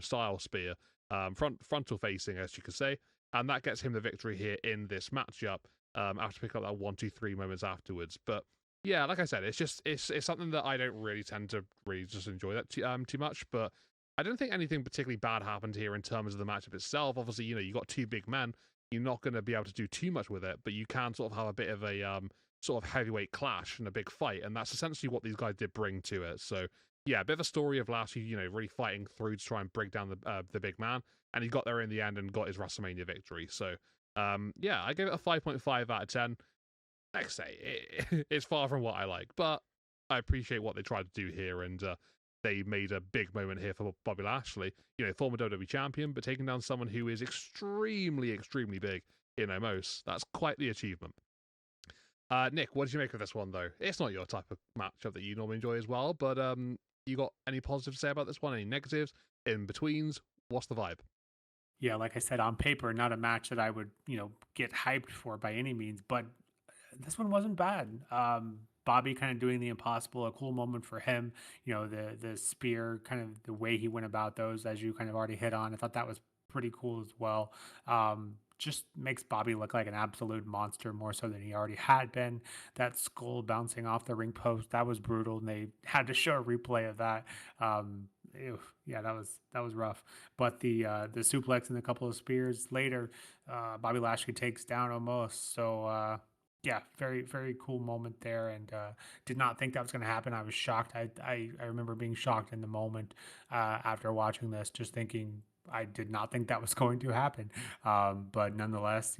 style spear, frontal facing, as you could say, and that gets him the victory here in this matchup. After pick up that 1, 2, 3 moments afterwards. But yeah, like I said, it's something that I don't really tend to really just enjoy that too much. But I don't think anything particularly bad happened here in terms of the matchup itself. Obviously, you got two big men. You're not going to be able to do too much with it, but you can sort of have a bit of a sort of heavyweight clash and a big fight, and that's essentially what these guys did bring to it. So yeah, a bit of a story of Lashley, really fighting through to try and break down the big man, and he got there in the end and got his WrestleMania victory. So yeah, I gave it a 5.5 out of 10. Like I say, it's far from what I like, but I appreciate what they tried to do here, and they made a big moment here for Bobby Lashley, former WWE champion, but taking down someone who is extremely, extremely big in Omos. That's quite the achievement. Nick, what did you make of this one, though? It's not your type of matchup that you normally enjoy as well, but you got any positives to say about this one? Any negatives? In betweens? What's the vibe? Yeah, like I said, on paper, not a match that I would, get hyped for by any means, but this one wasn't bad. Bobby kind of doing the impossible, a cool moment for him. The spear, kind of the way he went about those, as you kind of already hit on. I thought that was pretty cool as well. Just makes Bobby look like an absolute monster more so than he already had been. That skull bouncing off the ring post, that was brutal, and they had to show a replay of that. Ew, yeah, that was rough. But the suplex and a couple of spears later, Bobby Lashley takes down almost. So yeah, very very cool moment there, and did not think that was going to happen. I was shocked. I remember being shocked in the moment after watching this, just thinking I did not think that was going to happen. But nonetheless,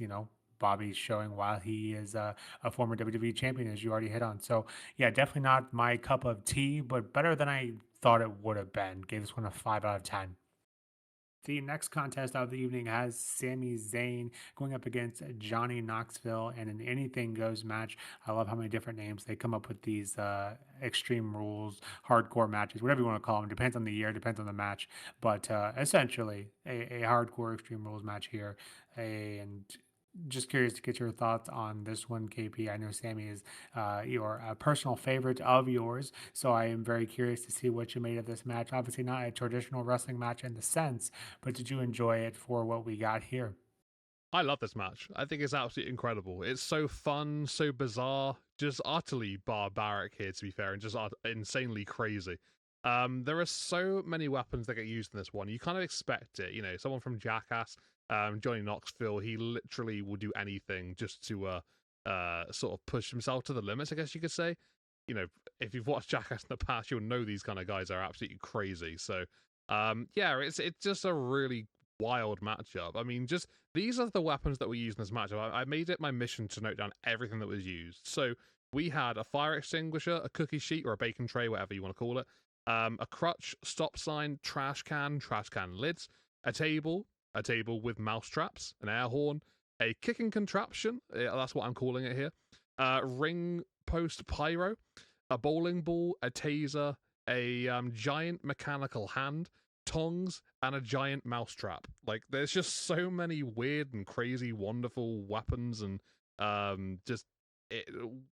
Bobby's showing while he is a former WWE champion, as you already hit on. So yeah, definitely not my cup of tea, but better than I thought it would have been. Gave this one a 5 out of 10. The next contest of the evening has Sami Zayn going up against Johnny Knoxville in an anything goes match. I love how many different names they come up with these extreme rules, hardcore matches, whatever you want to call them. Depends on the year, depends on the match. But essentially, a hardcore extreme rules match here. And just curious to get your thoughts on this one, KP. I know Sammy is your personal favorite of yours, so I am very curious to see what you made of this match. Obviously, not a traditional wrestling match in the sense, but did you enjoy it for what we got here? I love this match. I think it's absolutely incredible. It's so fun, so bizarre, just utterly barbaric here, to be fair, and just insanely crazy. There are so many weapons that get used in this one. You kind of expect it. You know, someone from Jackass, Johnny Knoxville, he literally will do anything just to sort of push himself to the limits, I guess you could say. You know, if you've watched Jackass in the past, you'll know these kind of guys are absolutely crazy. So, yeah, it's just a really wild matchup. I mean, just these are the weapons that we used in this matchup. I made it my mission to note down everything that was used. So we had a fire extinguisher, a cookie sheet, or a bacon tray, whatever you want to call it, a crutch, stop sign, trash can lids, a table with mouse traps, an air horn, a kicking contraption, that's what I'm calling it here, ring post pyro, a bowling ball, a taser, a giant mechanical hand, tongs, and a giant mousetrap. Like, there's just so many weird and crazy, wonderful weapons and just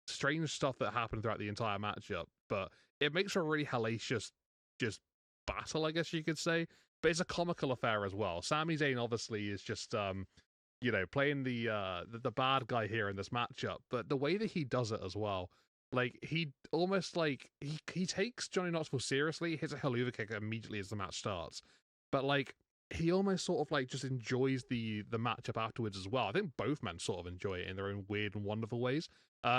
strange stuff that happened throughout the entire matchup. But it makes for a really hellacious, just battle, I guess you could say. But it's a comical affair as well. Sami Zayn obviously is just you know, playing the bad guy here in this matchup, but the way that he does it as well, like he almost like he takes Johnny Knoxville seriously, hits a Helluva Kick immediately as the match starts, but like he almost sort of like just enjoys the matchup afterwards as well. I think both men sort of enjoy it in their own weird and wonderful ways.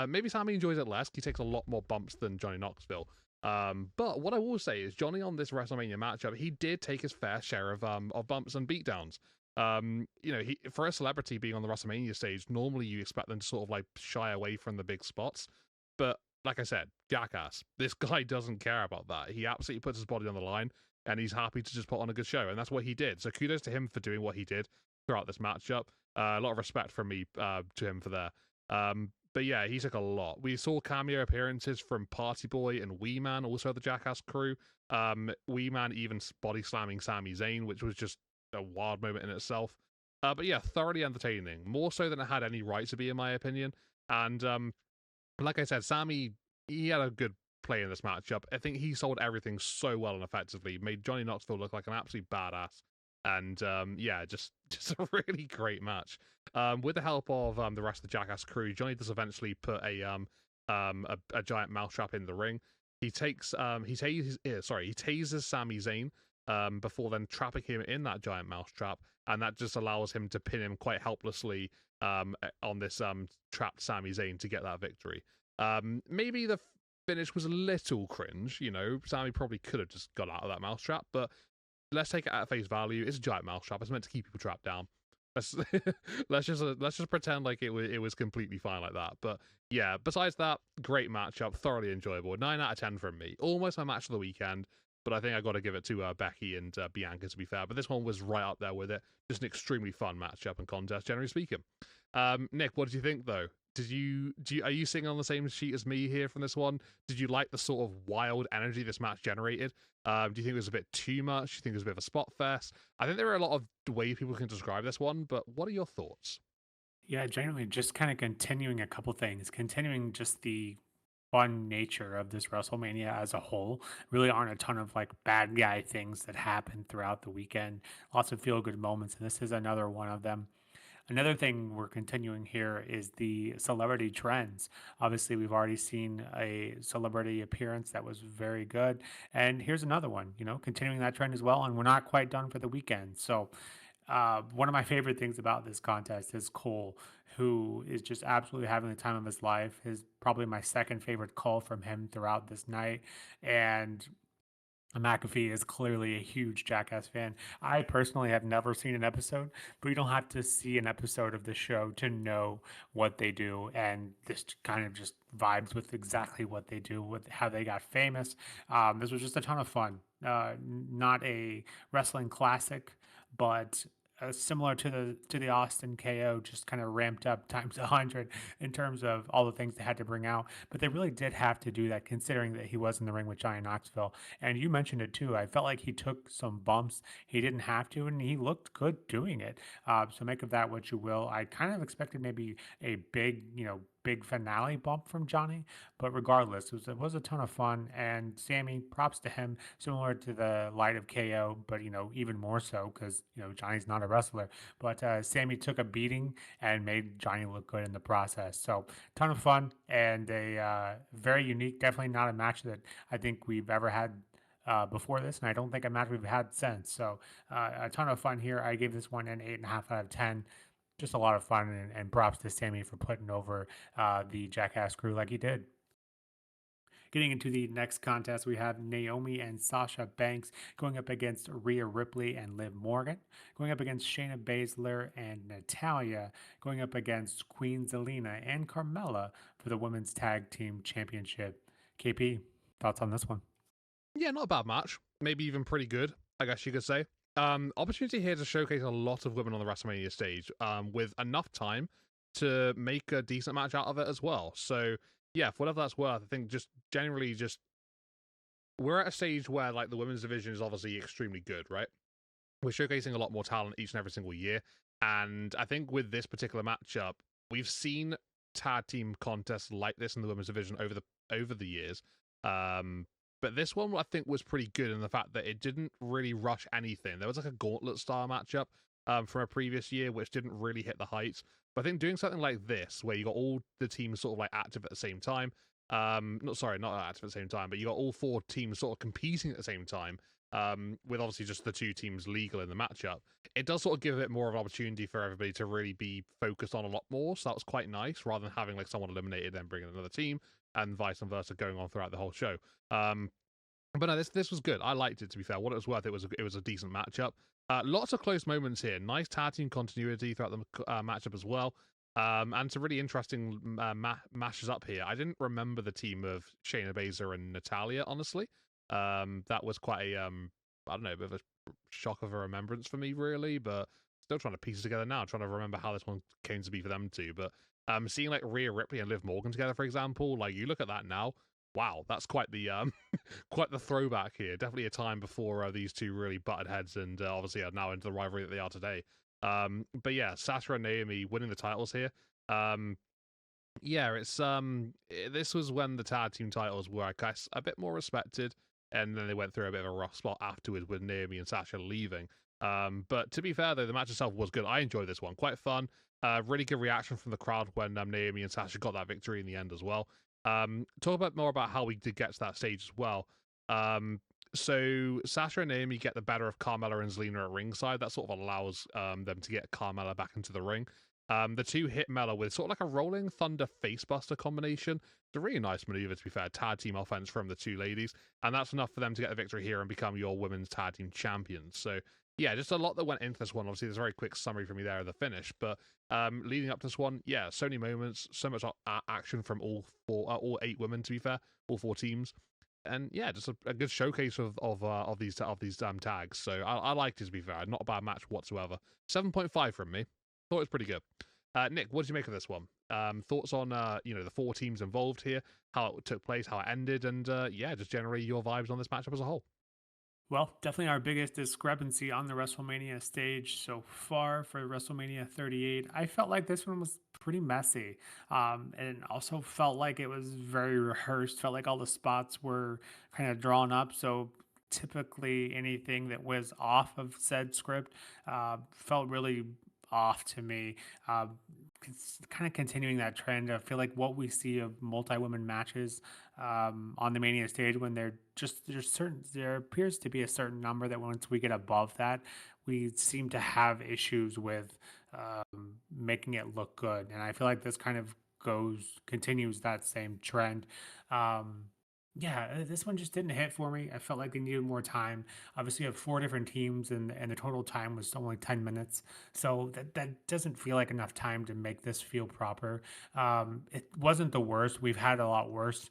Maybe Sammy enjoys it less. He takes a lot more bumps than Johnny Knoxville. But what I will say is Johnny on this WrestleMania matchup, he did take his fair share of bumps and beatdowns. You know, he for a celebrity being on the WrestleMania stage, normally you expect them to sort of like shy away from the big spots. But like I said, Jackass, this guy doesn't care about that. He absolutely puts his body on the line and he's happy to just put on a good show. And that's what he did. So kudos to him for doing what he did throughout this matchup. A lot of respect from me to him for that. But yeah, he took a lot. We saw cameo appearances from Party Boy and Wee Man, also the Jackass crew. Wee Man even body slamming Sami Zayn, which was just a wild moment in itself. But yeah, thoroughly entertaining. More so than it had any right to be, in my opinion. And like I said, Sami, he had a good play in this matchup. I think he sold everything so well and effectively, made Johnny Knoxville look like an absolute badass. And yeah, just a really great match. With the help of the rest of the Jackass crew, Johnny does eventually put a giant mousetrap in the ring. He takes he tases Sami Zayn before then trapping him in that giant mousetrap, and that just allows him to pin him quite helplessly on this trapped Sami Zayn to get that victory. Maybe the finish was a little cringe, you know. Sami probably could have just got out of that mousetrap, but let's take it at face value. It's a giant mousetrap. It's meant to keep people trapped down. Let's let's just pretend like it was completely fine like that. But yeah, besides that, great matchup, thoroughly enjoyable. 9 out of 10 from me. Almost my match of the weekend, but I think I got to give it to Becky and Bianca to be fair. But this one was right up there with it. Just an extremely fun matchup and contest, generally speaking. Nick, what did you think though? Are you sitting on the same sheet as me here from this one? Did you like the sort of wild energy this match generated? Do you think it was a bit too much? Do you think it was a bit of a spot fest? I think there are a lot of ways people can describe this one, but what are your thoughts? Yeah, generally just kind of continuing a couple things, continuing just the fun nature of this WrestleMania as a whole. Really aren't a ton of like bad guy things that happen throughout the weekend. Lots of feel good moments, and this is another one of them. Another thing we're continuing here is the celebrity trends. Obviously, we've already seen a celebrity appearance that was very good. And here's another one, you know, continuing that trend as well. And we're not quite done for the weekend. So, one of my favorite things about this contest is Cole, who is just absolutely having the time of his life. His probably my second favorite call from him throughout this night. And McAfee is clearly a huge Jackass fan. I personally have never seen an episode, but you don't have to see an episode of the show to know what they do. And this kind of just vibes with exactly what they do, with how they got famous. This was just a ton of fun. not a wrestling classic, but similar to the Austin KO, just kind of ramped up times 100 in terms of all the things they had to bring out. But they really did have to do that, considering that he was in the ring with Johnny Knoxville. And you mentioned it too. I felt like he took some bumps. He didn't have to, and he looked good doing it. So make of that what you will. I kind of expected maybe a big finale bump from Johnny, but regardless, it was a ton of fun. And Sammy, props to him, similar to the light of KO, but even more so because Johnny's not a wrestler. But Sammy took a beating and made Johnny look good in the process. So ton of fun and a very unique. Definitely not a match that I think we've ever had before this, and I don't think a match we've had since. So a ton of fun here. I gave this one an 8.5 out of 10. Just a lot of fun, and props to Sammy for putting over the Jackass crew like he did. Getting into the next contest, we have Naomi and Sasha Banks going up against Rhea Ripley and Liv Morgan, going up against Shayna Baszler and Natalia, going up against Queen Zelina and Carmella for the Women's Tag Team Championship. KP, thoughts on this one? Yeah, not a bad match. Maybe even pretty good, I guess you could say. Opportunity here to showcase a lot of women on the WrestleMania stage, with enough time to make a decent match out of it as well. So yeah, for whatever that's worth, I think just generally just we're at a stage where like the women's division is obviously extremely good, right? We're showcasing a lot more talent each and every single year, and I think with this particular matchup, we've seen tag team contests like this in the women's division over the years. Um, but this one I think was pretty good in the fact that it didn't really rush anything. There was like a gauntlet style matchup from a previous year, which didn't really hit the heights. But I think doing something like this, where you got all the teams sort of like active at the same time, not active at the same time, but you got all four teams sort of competing at the same time, with obviously just the two teams legal in the matchup, it does sort of give it more of an opportunity for everybody to really be focused on a lot more. So that was quite nice, rather than having like someone eliminated and bringing another team and vice versa going on throughout the whole show. But no, this was good. I liked it, to be fair. What it was worth, it was a decent matchup. Lots of close moments here. Nice tag team continuity throughout the matchup as well. And some really interesting mashes up here. I didn't remember the team of Shayna Baszler and Natalia, honestly. That was quite a I don't know, a bit of a shock of a remembrance for me, really. But still trying to piece it together now, trying to remember how this one came to be for them too. But seeing like Rhea Ripley and Liv Morgan together, for example, like you look at that now, wow, that's quite the quite the throwback here. Definitely a time before these two really butted heads, and obviously are now into the rivalry that they are today. But yeah, Sasha and Naomi winning the titles here. Yeah, this was when the tag team titles were, I guess, a bit more respected, and then they went through a bit of a rough spot afterwards with Naomi and Sasha leaving. But to be fair though, the match itself was good. I enjoyed this one, quite fun. Really good reaction from the crowd when Naomi and Sasha got that victory in the end as well. Talk about more about how we did get to that stage as well. So Sasha and Naomi get the better of Carmella and Zelina at ringside. That sort of allows them to get Carmella back into the ring. The two hit Mella with sort of like a Rolling Thunder facebuster combination. It's a really nice maneuver, to be fair. Tag team offense from the two ladies. And that's enough for them to get the victory here and become your women's tag team champions. So, yeah, just a lot that went into this one. Obviously, there's a very quick summary from me there of the finish. But leading up to this one, yeah, so many moments, so much action from all 8 women, to be fair, all 4 teams. And yeah, just a good showcase of these tags. So I liked it, to be fair. Not a bad match whatsoever. 7.5 from me. Thought it was pretty good. Nick, what did you make of this one? Thoughts on the 4 teams involved here, how it took place, how it ended, and yeah, just generally your vibes on this matchup as a whole. Well, definitely our biggest discrepancy on the WrestleMania stage so far for WrestleMania 38. I felt like this one was pretty messy, and also felt like it was very rehearsed. Felt like all the spots were kind of drawn up. So typically, anything that was off of said script felt really off to me. Uh, it's kind of continuing that trend. I feel like what we see of multi-women matches on the Mania stage, when there appears to be a certain number that once we get above that, we seem to have issues with making it look good. And I feel like this kind of continues that same trend. Um, yeah, this one just didn't hit for me. I felt like they needed more time. Obviously, you have 4 different teams, and the total time was only 10 minutes, so that doesn't feel like enough time to make this feel proper. It wasn't the worst. We've had a lot worse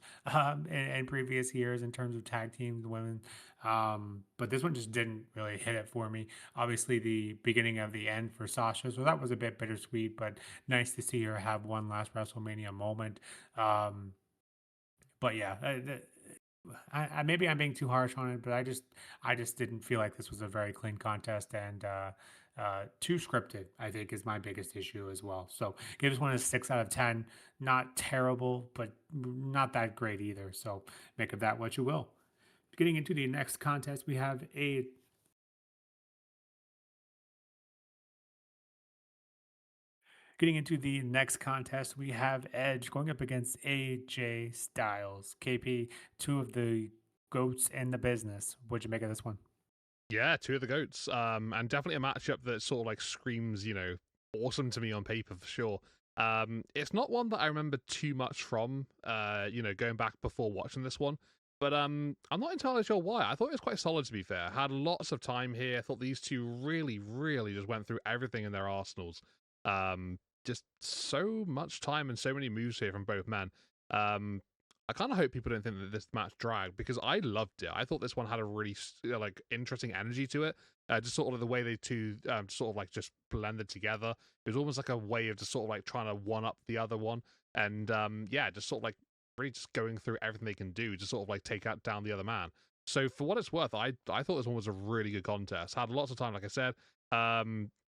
in previous years in terms of tag teams, women. But this one just didn't really hit it for me. Obviously, the beginning of the end for Sasha, so that was a bit bittersweet, but nice to see her have one last WrestleMania moment. Um, but yeah, maybe I'm being too harsh on it, but I just didn't feel like this was a very clean contest and too scripted. I think is my biggest issue as well. So give this one a 6 out of 10. Not terrible, but not that great either. So make of that what you will. Getting into the next contest, we have a Getting into the next contest, we have Edge going up against AJ Styles. KP, two of the goats in the business. What'd you make of this one? Yeah, two of the goats. And definitely a matchup that sort of like screams, awesome to me on paper for sure. It's not one that I remember too much from, going back before watching this one. But I'm not entirely sure why. I thought it was quite solid to be fair. Had lots of time here. I thought these two really, really just went through everything in their arsenals. Just so much time and so many moves here from both men. Um, I kind of hope people don't think that this match dragged because I loved it. I thought this one had a really interesting energy to it. Just sort of the way they two sort of like just blended together. It was almost like a way of just sort of like trying to one up the other one, and yeah, just sort of like really just going through everything they can do to sort of like take out down the other man. So for what it's worth, I thought this one was a really good contest. Had lots of time, like I said.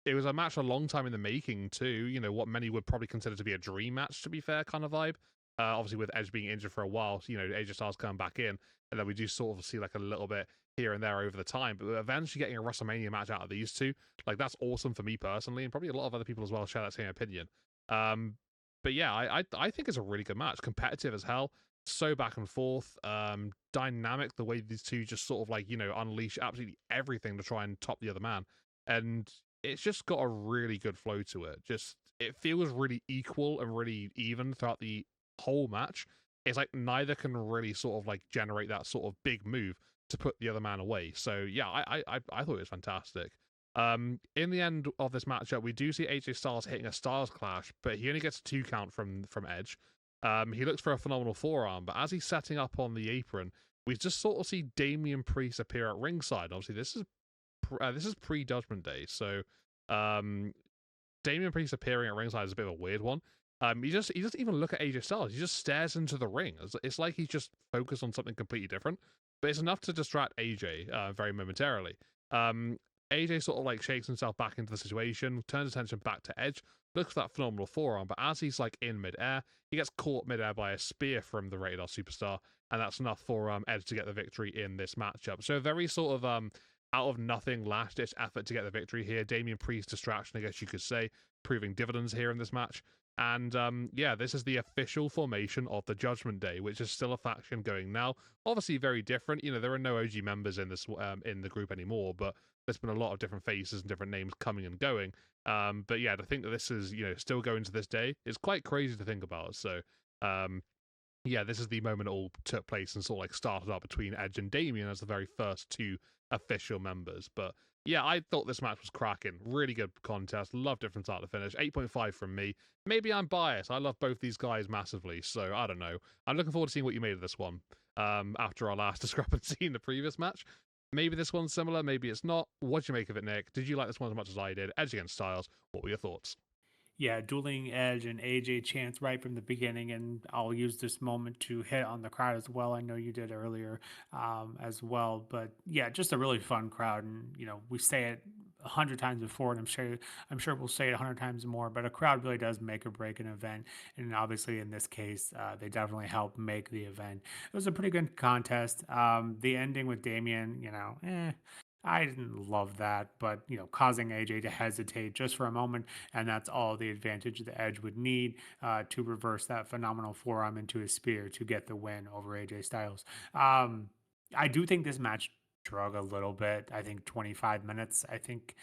It was a match a long time in the making too. What many would probably consider to be a dream match. To be fair, kind of vibe. Obviously, with Edge being injured for a while, AJ Styles coming back in, and then we do sort of see like a little bit here and there over the time. But eventually getting a WrestleMania match out of these two, like that's awesome for me personally, and probably a lot of other people as well share that same opinion. Um, but yeah, I think it's a really good match, competitive as hell, so back and forth, dynamic. The way these two just sort of like unleash absolutely everything to try and top the other man, and it's just got a really good flow to it. Just it feels really equal and really even throughout the whole match. It's like neither can really sort of like generate that sort of big move to put the other man away. So yeah, I thought it was fantastic. In the end of this matchup, we do see AJ Styles hitting a Styles Clash, but he only gets a 2 count from Edge. He looks for a phenomenal forearm, but as he's setting up on the apron, we just sort of see Damian Priest appear at ringside. Obviously, this is pre Judgment Day, so um, Damian Priest appearing at ringside is a bit of a weird one. He doesn't even look at AJ Styles. He just stares into the ring. It's like he's just focused on something completely different. But it's enough to distract AJ very momentarily. AJ sort of like shakes himself back into the situation, turns attention back to Edge, looks for that phenomenal forearm. But as he's like in midair, he gets caught midair by a spear from the Radar Superstar, and that's enough for Edge to get the victory in this matchup. So a very sort of out of nothing last ditch effort to get the victory here. Damian Priest distraction, I guess you could say, proving dividends here in this match. And yeah, this is the official formation of the Judgment Day, which is still a faction going now. Obviously, very different. There are no OG members in this in the group anymore, but there's been a lot of different faces and different names coming and going. But yeah, to think that this is still going to this day is quite crazy to think about. So yeah, this is the moment it all took place and sort of like started up between Edge and Damian as the very first two official members. But yeah, I thought this match was cracking. Really good contest. Loved it from start to finish. 8.5 from me. Maybe I'm biased. I love both these guys massively, so I don't know. I'm looking forward to seeing what you made of this one after our last discrepancy in the previous match. Maybe this one's similar, maybe it's not. What'd you make of it, Nick? Did you like this one as much as I did? Edge against Styles. What were your thoughts? Yeah, dueling Edge and AJ chants right from the beginning, and I'll use this moment to hit on the crowd as well. I know you did earlier as well, but yeah, just a really fun crowd, and we say it 100 times before, and I'm sure we'll say it 100 times more. But a crowd really does make or break an event, and obviously in this case, they definitely help make the event. It was a pretty good contest. The ending with Damien, I didn't love that, but causing AJ to hesitate just for a moment, and that's all the advantage the Edge would need to reverse that phenomenal forearm into a spear to get the win over AJ Styles. I do think this match drug a little bit. I think 25 minutes, I think,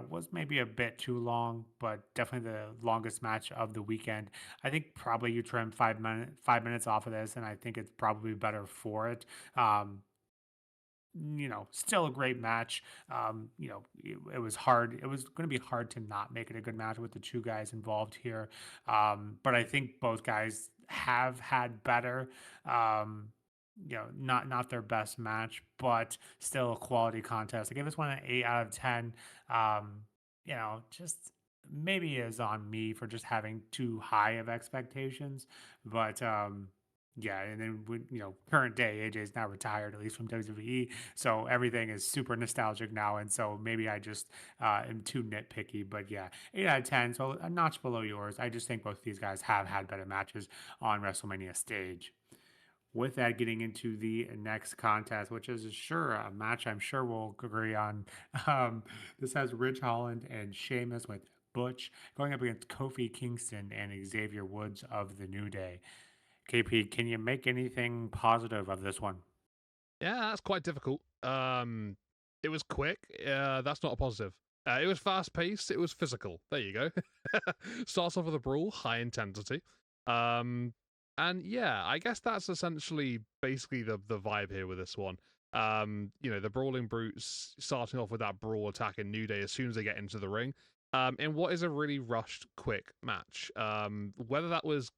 was maybe a bit too long, but definitely the longest match of the weekend. I think probably you trim 5 minutes off of this, and I think it's probably better for it. Still a great match. It was hard. It was going to be hard to not make it a good match with the two guys involved here. But I think both guys have had better. Um, not their best match, but still a quality contest. I give this one an 8 out of 10. Just maybe is on me for just having too high of expectations, but yeah, and then current day AJ is now retired, at least from WWE, so everything is super nostalgic now, and so maybe I just am too nitpicky. But yeah, 8 out of 10, so a notch below yours. I just think both of these guys have had better matches on WrestleMania stage. With that, getting into the next contest, which is sure a match I'm sure we'll agree on. Um, this has Ridge Holland and Sheamus with Butch going up against Kofi Kingston and Xavier Woods of the New Day. KP, can you make anything positive of this one? Yeah, that's quite difficult. It was quick. That's not a positive. It was fast paced. It was physical. There you go. Starts off with a brawl, high intensity. Um, and yeah, I guess that's essentially basically the vibe here with this one. The Brawling Brutes starting off with that brawl attack in New Day as soon as they get into the ring. In what is a really rushed, quick match. Whether that was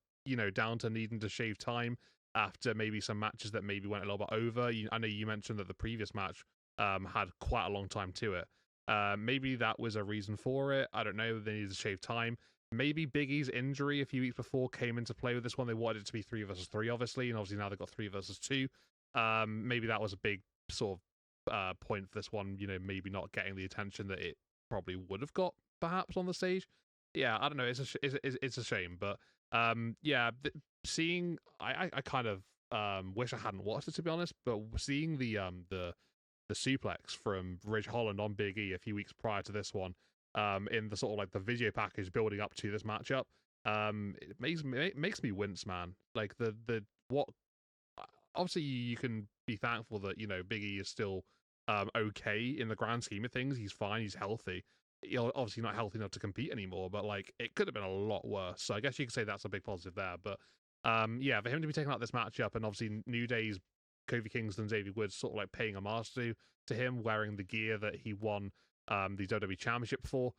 down to needing to shave time after maybe some matches that maybe went a little bit over. I know you mentioned that the previous match had quite a long time to it. Maybe that was a reason for it. I don't know. They needed to shave time. Maybe Big E's injury a few weeks before came into play with this one. They wanted it to be 3 versus 3, obviously, and obviously now they've got 3 versus 2. Maybe that was a big sort of point for this one. Maybe not getting the attention that it probably would have got perhaps on the stage. Yeah, I don't know. It's a shame, but yeah, seeing I kind of wish I hadn't watched it, to be honest, but seeing the suplex from Ridge Holland on Big E a few weeks prior to this one, in the sort of like the video package building up to this matchup, it makes me wince, man. Like the what obviously you can be thankful that Big E is still okay in the grand scheme of things. He's fine, he's healthy. Obviously not healthy enough to compete anymore, but like it could have been a lot worse. So I guess you could say that's a big positive there. But yeah, for him to be taking out this matchup, and obviously New Day's Kofi Kingston, Xavier Woods sort of like paying homage to him, wearing the gear that he won the WWE Championship for.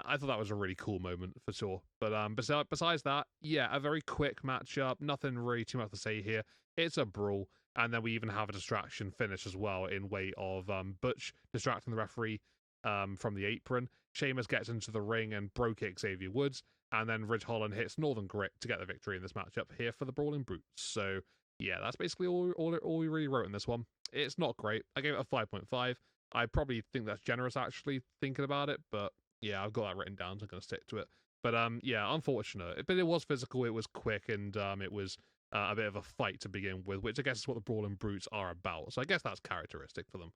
I thought that was a really cool moment for sure. But besides that, yeah, a very quick matchup. Nothing really too much to say here. It's a brawl, and then we even have a distraction finish as well in way of Butch distracting the referee from the apron. Sheamus gets into the ring and bro kicks Xavier Woods, and then Ridge Holland hits Northern Grit to get the victory in this matchup here for the Brawling Brutes. So yeah, that's basically all we really wrote in this one. It's not great. I gave it a 5.5. I probably think that's generous actually thinking about it, but yeah, I've got that written down, so I'm gonna stick to it. But yeah, unfortunate. But it was physical, it was quick, and it was a bit of a fight to begin with, which I guess is what the Brawling Brutes are about. So I guess that's characteristic for them.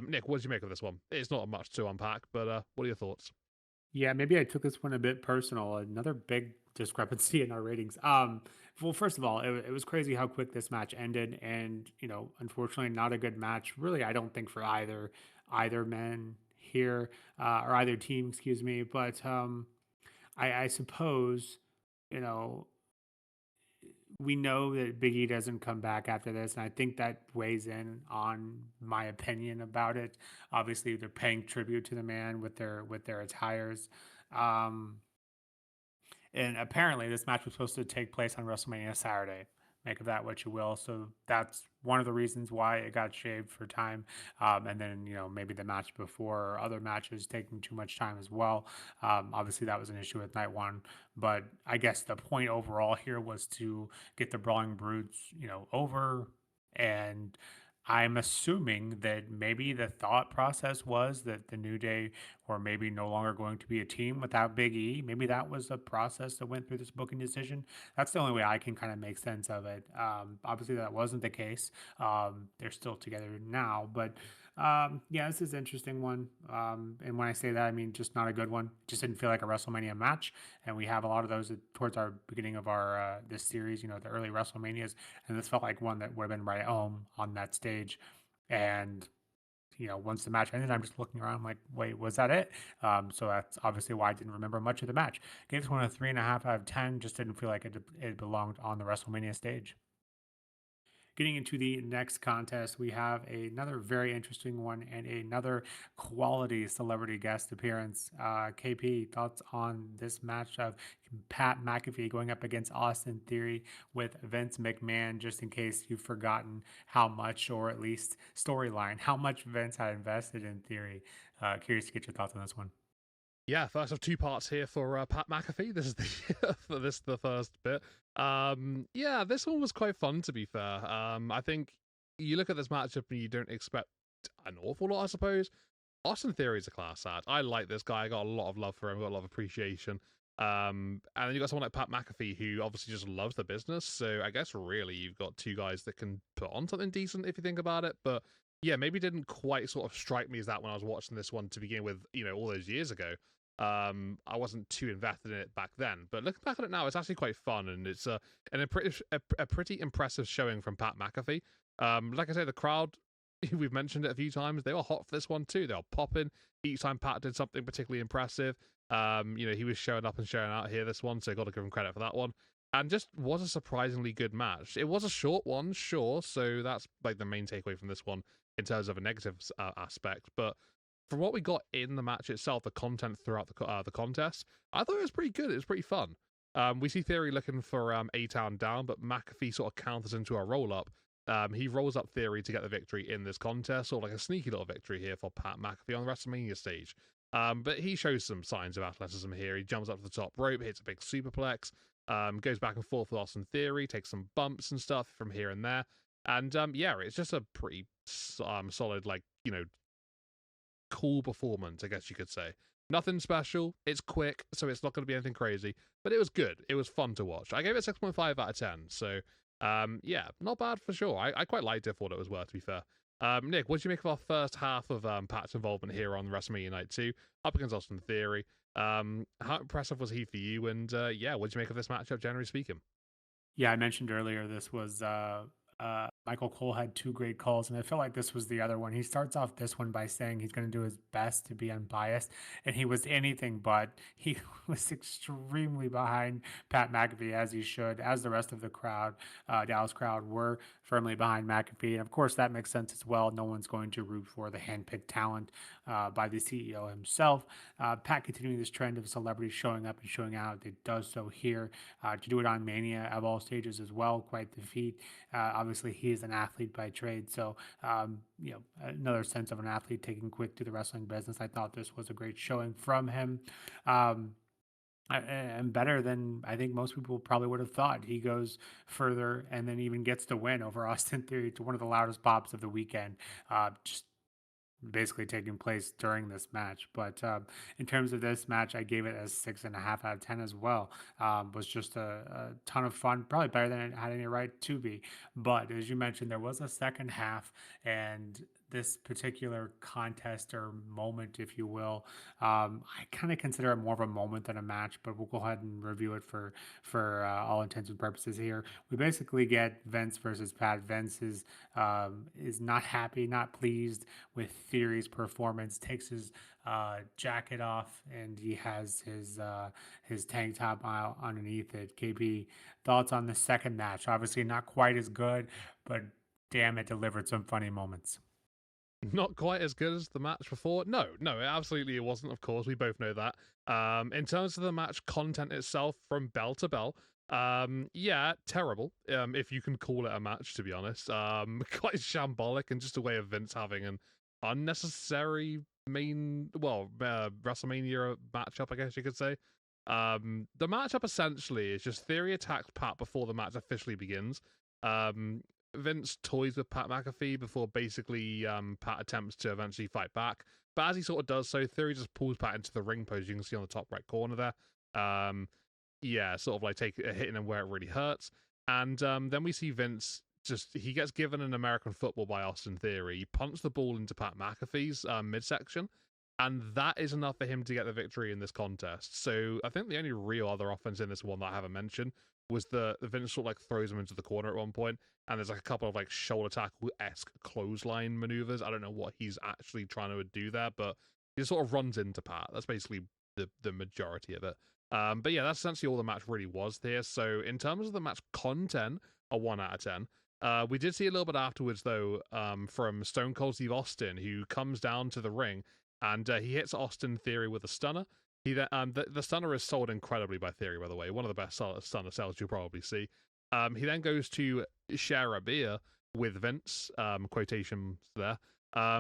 Nick, what did you make of this one? It's not much to unpack, but what are your thoughts? Yeah, maybe I took this one a bit personal. Another big discrepancy in our ratings. Well, first of all, it was crazy how quick this match ended, and unfortunately, not a good match. Really, I don't think for either men here or either team, excuse me. But I suppose you know we know that Big E doesn't come back after this, and I think that weighs in on my opinion about it. Obviously, they're paying tribute to the man with their attires. Um, and apparently, this match was supposed to take place on WrestleMania Saturday. Make of that what you will. So that's one of the reasons why it got shaved for time. And then, maybe the match before or other matches taking too much time as well. Obviously, that was an issue with night one. But I guess the point overall here was to get the Brawling Brutes, over. And I'm assuming that maybe the thought process was that the New Day were maybe no longer going to be a team without Big E. Maybe that was the process that went through this booking decision. That's the only way I can kind of make sense of it. Obviously, that wasn't the case. They're still together now, but yeah, this is an interesting one. And when I say that, I mean just not a good one. Just didn't feel like a WrestleMania match, and we have a lot of those towards our beginning of our this series. The early WrestleManias, and this felt like one that would have been right at home on that stage. And once the match ended, I'm just looking around like, wait, was that it? So that's obviously why I didn't remember much of the match. Gave this one a 3.5 out of 10. Just didn't feel like it belonged on the WrestleMania stage. Getting into the next contest, we have another very interesting one and another quality celebrity guest appearance. KP, thoughts on this match of Pat McAfee going up against Austin Theory with Vince McMahon, just in case you've forgotten how much, or at least storyline, how much Vince had invested in Theory. Curious to get your thoughts on this one. Yeah, first of two parts here for Pat McAfee. This is the for this the first bit. Yeah, this one was quite fun to be fair. I think you look at this matchup and you don't expect an awful lot, I suppose. Austin Theory is a class act. I like this guy. I got a lot of love for him. Got a lot of appreciation. And then you got someone like Pat McAfee who obviously just loves the business. So I guess really you've got two guys that can put on something decent if you think about it. But yeah, maybe didn't quite sort of strike me as that when I was watching this one to begin with. All those years ago. I wasn't too invested in it back then, but looking back at it now, it's actually quite fun, and it's a pretty impressive showing from Pat McAfee. Like I say, the crowd, we've mentioned it a few times, they were hot for this one too. They were popping each time Pat did something particularly impressive. He was showing up and showing out here this one, so got to give him credit for that one. And just was a surprisingly good match. It was a short one, sure, so that's like the main takeaway from this one in terms of a negative aspect, but from what we got in the match itself, the content throughout the contest, I thought it was pretty good. It was pretty fun. We see Theory looking for A-Town down, but McAfee sort of counters into a roll-up. He rolls up Theory to get the victory in this contest, sort of like a sneaky little victory here for Pat McAfee on the WrestleMania stage. But he shows some signs of athleticism here. He jumps up to the top rope, hits a big superplex, goes back and forth with Austin Theory, takes some bumps and stuff from here and there. And yeah, it's just a pretty solid, cool performance, I guess you could say. Nothing special. It's quick, so it's not going to be anything crazy. But it was good. It was fun to watch. I gave it 6.5 out of 10. So, yeah, not bad for sure. I quite liked it for what it was worth, to be fair. Nick, what did you make of our first half of Pat's involvement here on WrestleMania Night 2 up against Austin Theory? How impressive was he for you? And yeah, what did you make of this matchup, generally speaking? Yeah, I mentioned earlier this was Michael Cole had two great calls, and I feel like this was the other one. He starts off this one by saying he's going to do his best to be unbiased, and he was anything but. He was extremely behind Pat McAfee, as he should, as the rest of the crowd, Dallas crowd, were firmly behind McAfee. And of course, that makes sense as well. No one's going to root for the handpicked talent by the CEO himself. Pat continuing this trend of celebrities showing up and showing out. It does so here to do it on Mania of all stages as well. Quite the feat. Obviously, he is an athlete by trade, so another sense of an athlete taking quick to the wrestling business. I thought this was a great showing from him. And better than I think most people probably would have thought. He goes further and then even gets the win over Austin Theory to one of the loudest pops of the weekend. Just basically taking place during this match. But in terms of this match, I gave it a 6.5 out of 10 as well. Was just a ton of fun, probably better than it had any right to be. But as you mentioned, there was a second half, and this particular contest or moment, if you will, I kind of consider it more of a moment than a match. But we'll go ahead and review it for all intents and purposes here. We basically get Vince versus Pat. Vince is not happy, not pleased with Theory's performance, takes his jacket off, and he has his tank top underneath it. KB, thoughts on the second match? Obviously, not quite as good, but damn, it delivered some funny moments. Not quite as good as the match before. No, it wasn't. Of course, we both know that. In terms of the match content itself, from bell to bell, yeah, terrible. If you can call it a match, to be honest. Quite shambolic and just a way of Vince having an unnecessary WrestleMania matchup, I guess you could say. The matchup essentially is just Theory attacks Pat before the match officially begins. Vince toys with Pat McAfee before basically Pat attempts to eventually fight back. But as he sort of does so, Theory just pulls Pat into the ring post. You can see on the top right corner there. Yeah, sort of like hitting him where it really hurts. And then we see Vince he gets given an American football by Austin Theory. He punts the ball into Pat McAfee's midsection. And that is enough for him to get the victory in this contest. So I think the only real other offense in this one that I haven't mentioned was the Vince sort of like throws him into the corner at one point, and there's like a couple of like shoulder tackle-esque clothesline maneuvers. I don't know what he's actually trying to do there, but he just sort of runs into Pat. That's basically the majority of it. But yeah, that's essentially all the match really was there. So in terms of the match content, a 1 out of 10. We did see a little bit afterwards, though, from Stone Cold Steve Austin, who comes down to the ring and he hits Austin Theory with a stunner. The stunner is sold incredibly by Theory, by the way. One of the best stunner sales you'll probably see. He then goes to share a beer with Vince, quotations there,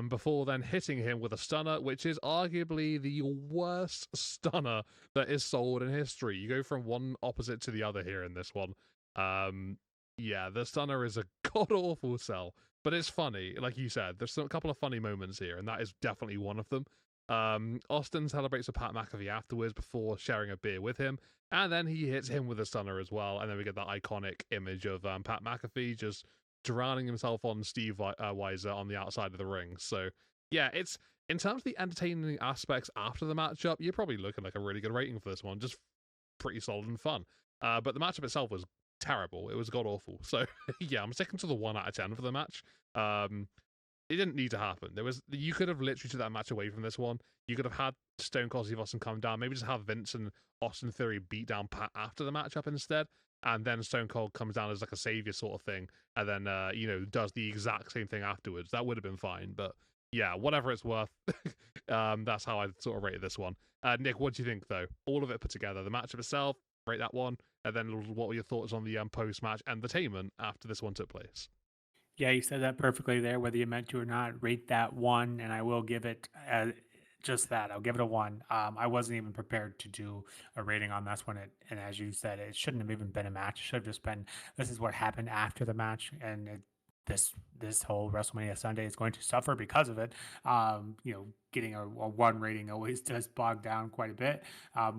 before then hitting him with a stunner, which is arguably the worst stunner that is sold in history. You go from one opposite to the other here in this one. Yeah, the stunner is a god-awful sell, but it's funny. Like you said, there's a couple of funny moments here, and that is definitely one of them. Austin celebrates with Pat McAfee afterwards before sharing a beer with him, and then he hits him with a stunner as well, and then we get that iconic image of Pat McAfee just drowning himself on Steve Weiser on the outside of the ring. So, yeah, it's in terms of the entertaining aspects after the matchup, you're probably looking like a really good rating for this one. Just pretty solid and fun. But the matchup itself was terrible. It was god awful. So yeah, I'm sticking to the 1 out of 10 for the match. It didn't need to happen. You could have literally took that match away from this one. You could have had Stone Cold Steve Austin come down, maybe just have Vince and Austin Theory beat down Pat after the matchup instead, and then Stone Cold comes down as like a savior sort of thing, and then does the exact same thing afterwards. That would have been fine, but yeah, whatever it's worth. That's how I sort of rated this one. Nick, what do you think though? All of it put together, the matchup itself, rate that one, and then what were your thoughts on the post-match entertainment after this one took place? Yeah, you said that perfectly there, whether you meant to or not. Rate that one, and I will give it just that. I'll give it a one. I wasn't even prepared to do a rating on this one, and as you said, it shouldn't have even been a match. It should have just been this is what happened after the match, and this whole WrestleMania Sunday is going to suffer because of it. Getting a one rating always does bog down quite a bit.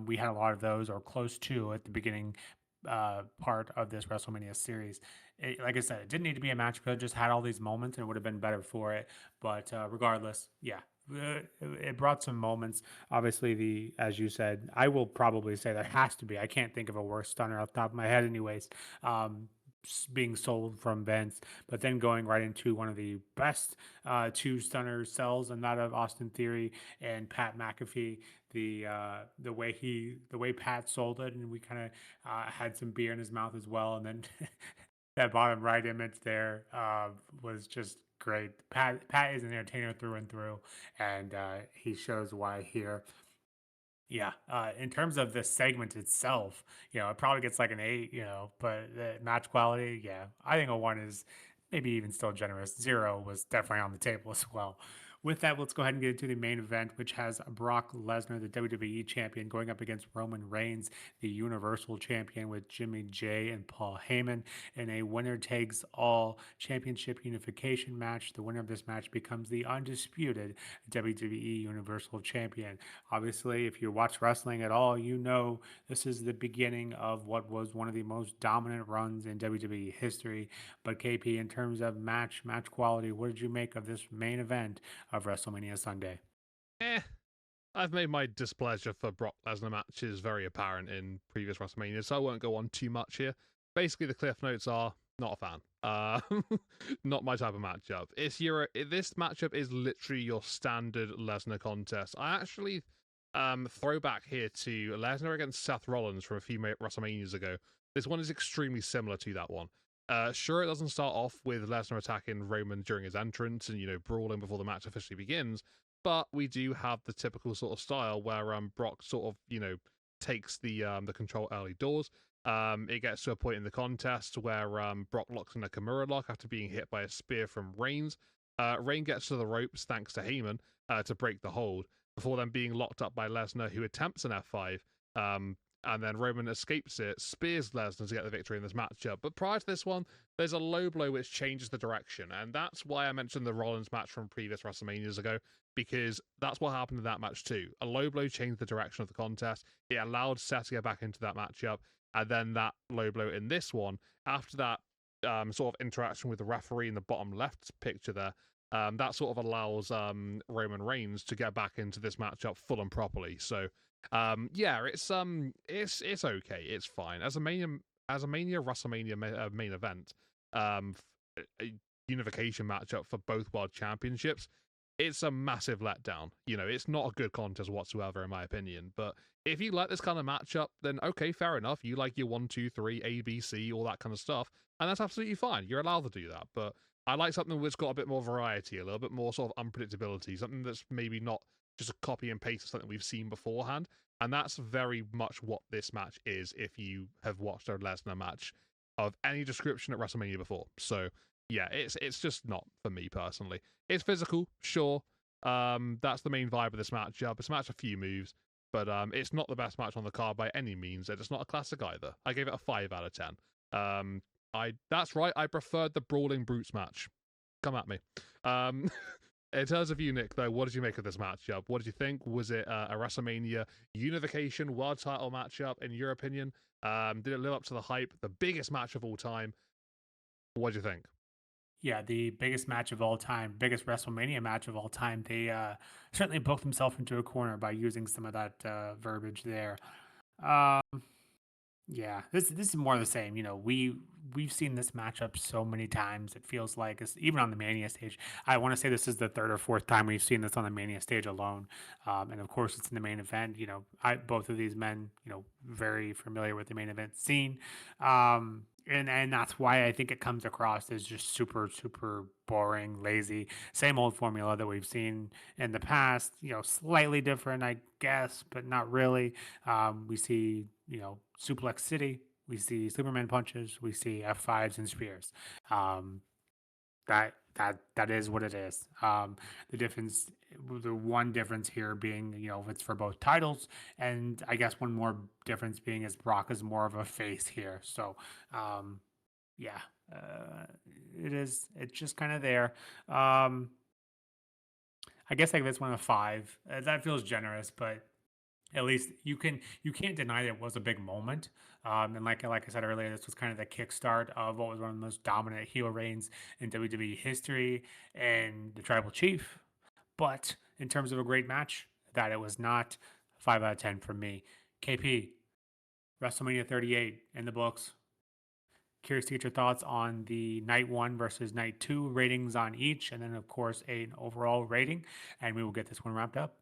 We had a lot of those or close to at the beginning part of this WrestleMania series. Like I said, it didn't need to be a match. Could have just had all these moments and it would have been better for it. But regardless, yeah, it brought some moments. Obviously, as you said, I will probably say there has to be. I can't think of a worse stunner off the top of my head, anyways. Being sold from Vince, but then going right into one of the best two stunner sells, and that of Austin Theory and Pat McAfee. The way Pat sold it, and we kind of had some beer in his mouth as well, and then that bottom right image there was just great. Pat is an entertainer through and through, and he shows why here. Yeah, in terms of the segment itself, it probably gets like an 8, but the match quality, yeah, I think a 1 is maybe even still generous. 0 was definitely on the table as well. With that, let's go ahead and get into the main event, which has Brock Lesnar, the WWE champion, going up against Roman Reigns, the Universal champion, with Jimmy J and Paul Heyman in a winner takes all championship unification match. The winner of this match becomes the undisputed WWE Universal champion. Obviously, if you watch wrestling at all, you know this is the beginning of what was one of the most dominant runs in WWE history. But KP, in terms of match quality, what did you make of this main event of WrestleMania Sunday? I've made my displeasure for Brock Lesnar matches very apparent in previous WrestleMania, so I won't go on too much here. Basically, the cliff notes are not a fan. Not my type of matchup. This matchup is literally your standard Lesnar contest. I actually throw back here to Lesnar against Seth Rollins from a few WrestleManias ago. This one is extremely similar to that one. Sure, it doesn't start off with Lesnar attacking Roman during his entrance and, brawling before the match officially begins, but we do have the typical sort of style where Brock sort of, takes the control early doors. It gets to a point in the contest where Brock locks in a Nakamura lock after being hit by a spear from Reigns. Reigns gets to the ropes thanks to Heyman to break the hold, before then being locked up by Lesnar, who attempts an F5. And then Roman escapes it, spears Lesnar to get the victory in this matchup. But prior to this one, there's a low blow which changes the direction. And that's why I mentioned the Rollins match from previous WrestleManias ago, because that's what happened in that match too. A low blow changed the direction of the contest. It allowed Seth to get back into that matchup. And then that low blow in this one, after that sort of interaction with the referee in the bottom left picture there, that sort of allows Roman Reigns to get back into this matchup full and properly. So yeah, it's okay, it's fine as a Mania WrestleMania main event, a unification matchup for both world championships. it's a massive letdown. It's not a good contest whatsoever, in my opinion. But if you like this kind of matchup, then okay, fair enough. You like your 1, 2, 3, A, B, C, all that kind of stuff, and that's absolutely fine. You're allowed to do that. But I like something that's got a bit more variety, a little bit more sort of unpredictability, something that's maybe not just a copy and paste of something we've seen beforehand. And that's very much what this match is if you have watched a Lesnar match of any description at WrestleMania before. So yeah, it's just not for me personally. It's physical, sure. That's the main vibe of this matchup. It's a match a few moves, but it's not the best match on the card by any means. And it's not a classic either. I gave it a 5 out of 10. That's right. I preferred the Brawling Brutes match. Come at me. In terms of you, Nick, though, what did you make of this matchup? What did you think? Was it a WrestleMania unification world title matchup, in your opinion? Did it live up to the hype? The biggest match of all time? What do you think? Yeah, the biggest match of all time, biggest WrestleMania match of all time. They certainly booked themselves into a corner by using some of that verbiage there. Um, Yeah, this is more of the same. We've seen this matchup so many times. It feels like it's even on the Mania stage. I want to say this is the third or fourth time we've seen this on the Mania stage alone. And of course, it's in the main event. I both of these men, very familiar with the main event scene. And that's why I think it comes across as just super super boring, lazy, same old formula that we've seen in the past. Slightly different, I guess, but not really. We see, Suplex City. We see Superman punches. We see F5s and spears. Um, that is what it is. The difference, the one difference here being, it's for both titles, and I guess one more difference being is Brock is more of a face here. So, yeah, uh, it is. It's just kind of there. Um, I guess I give this one a 5. That feels generous, but at least you can't deny that it was a big moment. And like I said earlier, this was kind of the kickstart of what was one of the most dominant heel reigns in WWE history and the Tribal Chief. But in terms of a great match, that it was not. 5 out of 10 from me. KP, WrestleMania 38 in the books. Curious to get your thoughts on the night one versus night two ratings on each, and then of course an overall rating, and we will get this one wrapped up.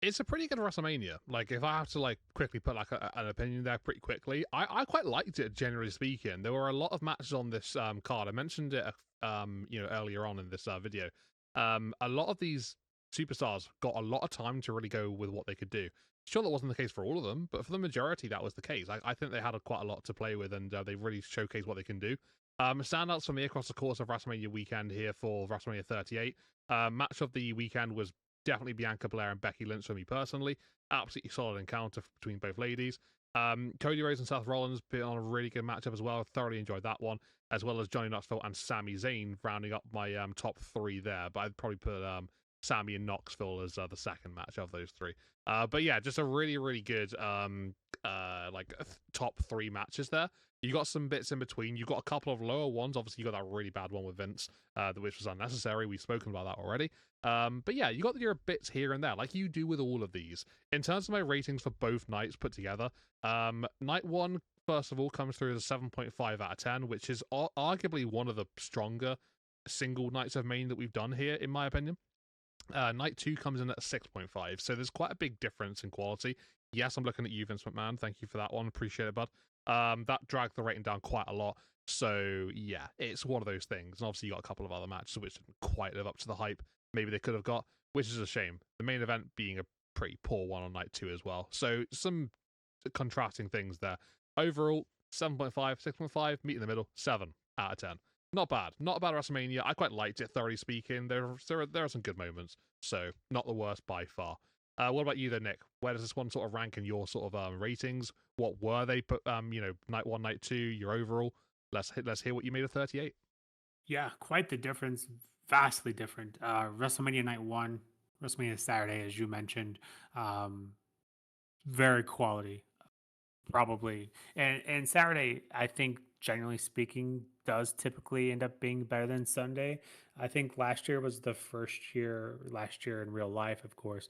It's a pretty good WrestleMania. Like, if I have to quickly put an opinion there pretty quickly, I quite liked it, generally speaking. There were a lot of matches on this card. I mentioned it earlier on in this video. A lot of these superstars got a lot of time to really go with what they could do. Sure, that wasn't the case for all of them, but for the majority, that was the case. I think they had quite a lot to play with, and they really showcased what they can do. Standouts for me across the course of WrestleMania weekend here for WrestleMania 38. Match of the weekend was definitely Bianca Belair and Becky Lynch for me personally. Absolutely solid encounter between both ladies. Cody Rhodes and Seth Rollins put on a really good matchup as well. Thoroughly enjoyed that one, as well as Johnny Knoxville and Sami Zayn rounding up my top 3 there. But I'd probably put Sami and Knoxville as the second match of those 3. But yeah, just a really, really good top 3 matches there. You got some bits in between. You got a couple of lower ones. Obviously, you got that really bad one with Vince, which was unnecessary. We've spoken about that already. But yeah, you got your bits here and there, like you do with all of these. In terms of my ratings for both nights put together, night one, first of all, comes through as a 7.5 out of 10, which is arguably one of the stronger single nights of main that we've done here, in my opinion. Night 2 comes in at 6.5, so there's quite a big difference in quality. Yes, I'm looking at you, Vince McMahon. Thank you for that one. Appreciate it, bud. That dragged the rating down quite a lot. So yeah, it's one of those things. And obviously, you got a couple of other matches which didn't quite live up to the hype maybe they could have got, which is a shame. The main event being a pretty poor one on night 2 as well. So some contrasting things there. Overall, 7.5, 6.5, meet in the middle, 7 out of 10. Not bad. Not a bad WrestleMania. I quite liked it, thoroughly speaking. There are some good moments, so not the worst by far. What about you, though, Nick? Where does this one sort of rank in your sort of ratings? What were they? Put night 1, night 2, your overall. Let's hear what you made of 38. Yeah, quite the difference. Vastly different. WrestleMania Night 1, WrestleMania Saturday, as you mentioned, um, very quality, probably. And Saturday, I think, generally speaking, does typically end up being better than Sunday. I think last year was the first year, last year in real life, of course,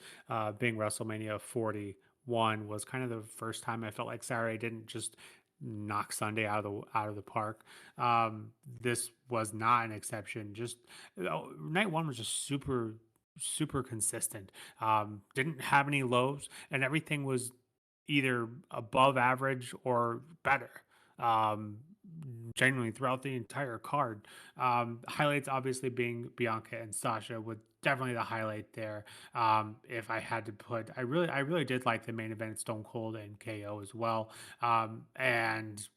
being WrestleMania 41 was kind of the first time I felt like Saturday didn't just knock Sunday out of the park. This was not an exception. Just night one was just super super consistent. Didn't have any lows, and everything was either above average or better. Um, Genuinely throughout the entire card. Highlights obviously being Bianca and Sasha was definitely the highlight there. If I had to put, I really did like the main event, Stone Cold and KO as well. And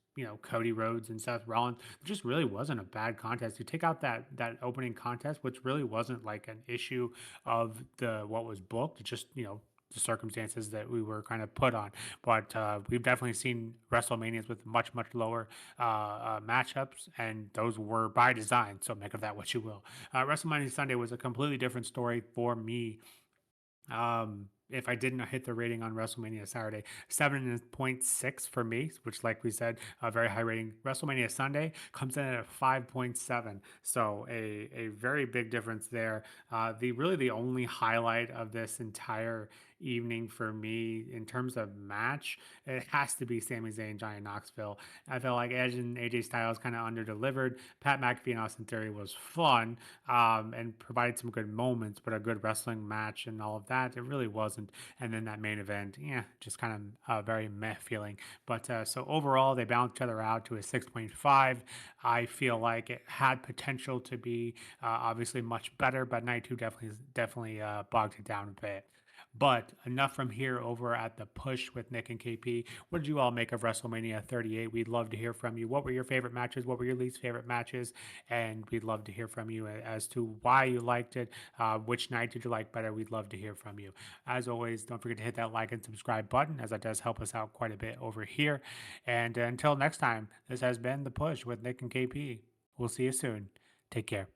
Cody Rhodes and Seth Rollins, it just really wasn't a bad contest. You take out that opening contest, which really wasn't like an issue of the what was booked. It's just the circumstances that we were kind of put on. But we've definitely seen WrestleManias with much lower matchups, and those were by design. So make of that what you will. WrestleMania Sunday was a completely different story for me. If I didn't hit the rating on WrestleMania Saturday, 7.6 for me, which, like we said, a very high rating. WrestleMania Sunday comes in at a 5.7, so a very big difference there. The only highlight of this entire evening for me in terms of match, it has to be Sami Zayn, Johnny Knoxville. I felt like Edge and AJ Styles kind of underdelivered. Pat McAfee and Austin Theory was fun, and provided some good moments, but a good wrestling match and all of that, it really wasn't. And then that main event, yeah, just kind of a very meh feeling. But so overall, they balanced each other out to a 6.5. I feel like it had potential to be obviously much better, but night two definitely bogged it down a bit. But enough from here over at the push with Nick and KP. What did you all make of WrestleMania 38? We'd love to hear from you. What were your favorite matches? What were your least favorite matches? And we'd love to hear from you as to why you liked it. Which night did you like better? We'd love to hear from you. As always, don't forget to hit that like and subscribe button, as that does help us out quite a bit over here. And until next time, this has been The Push with Nick and KP. We'll see you soon. Take care.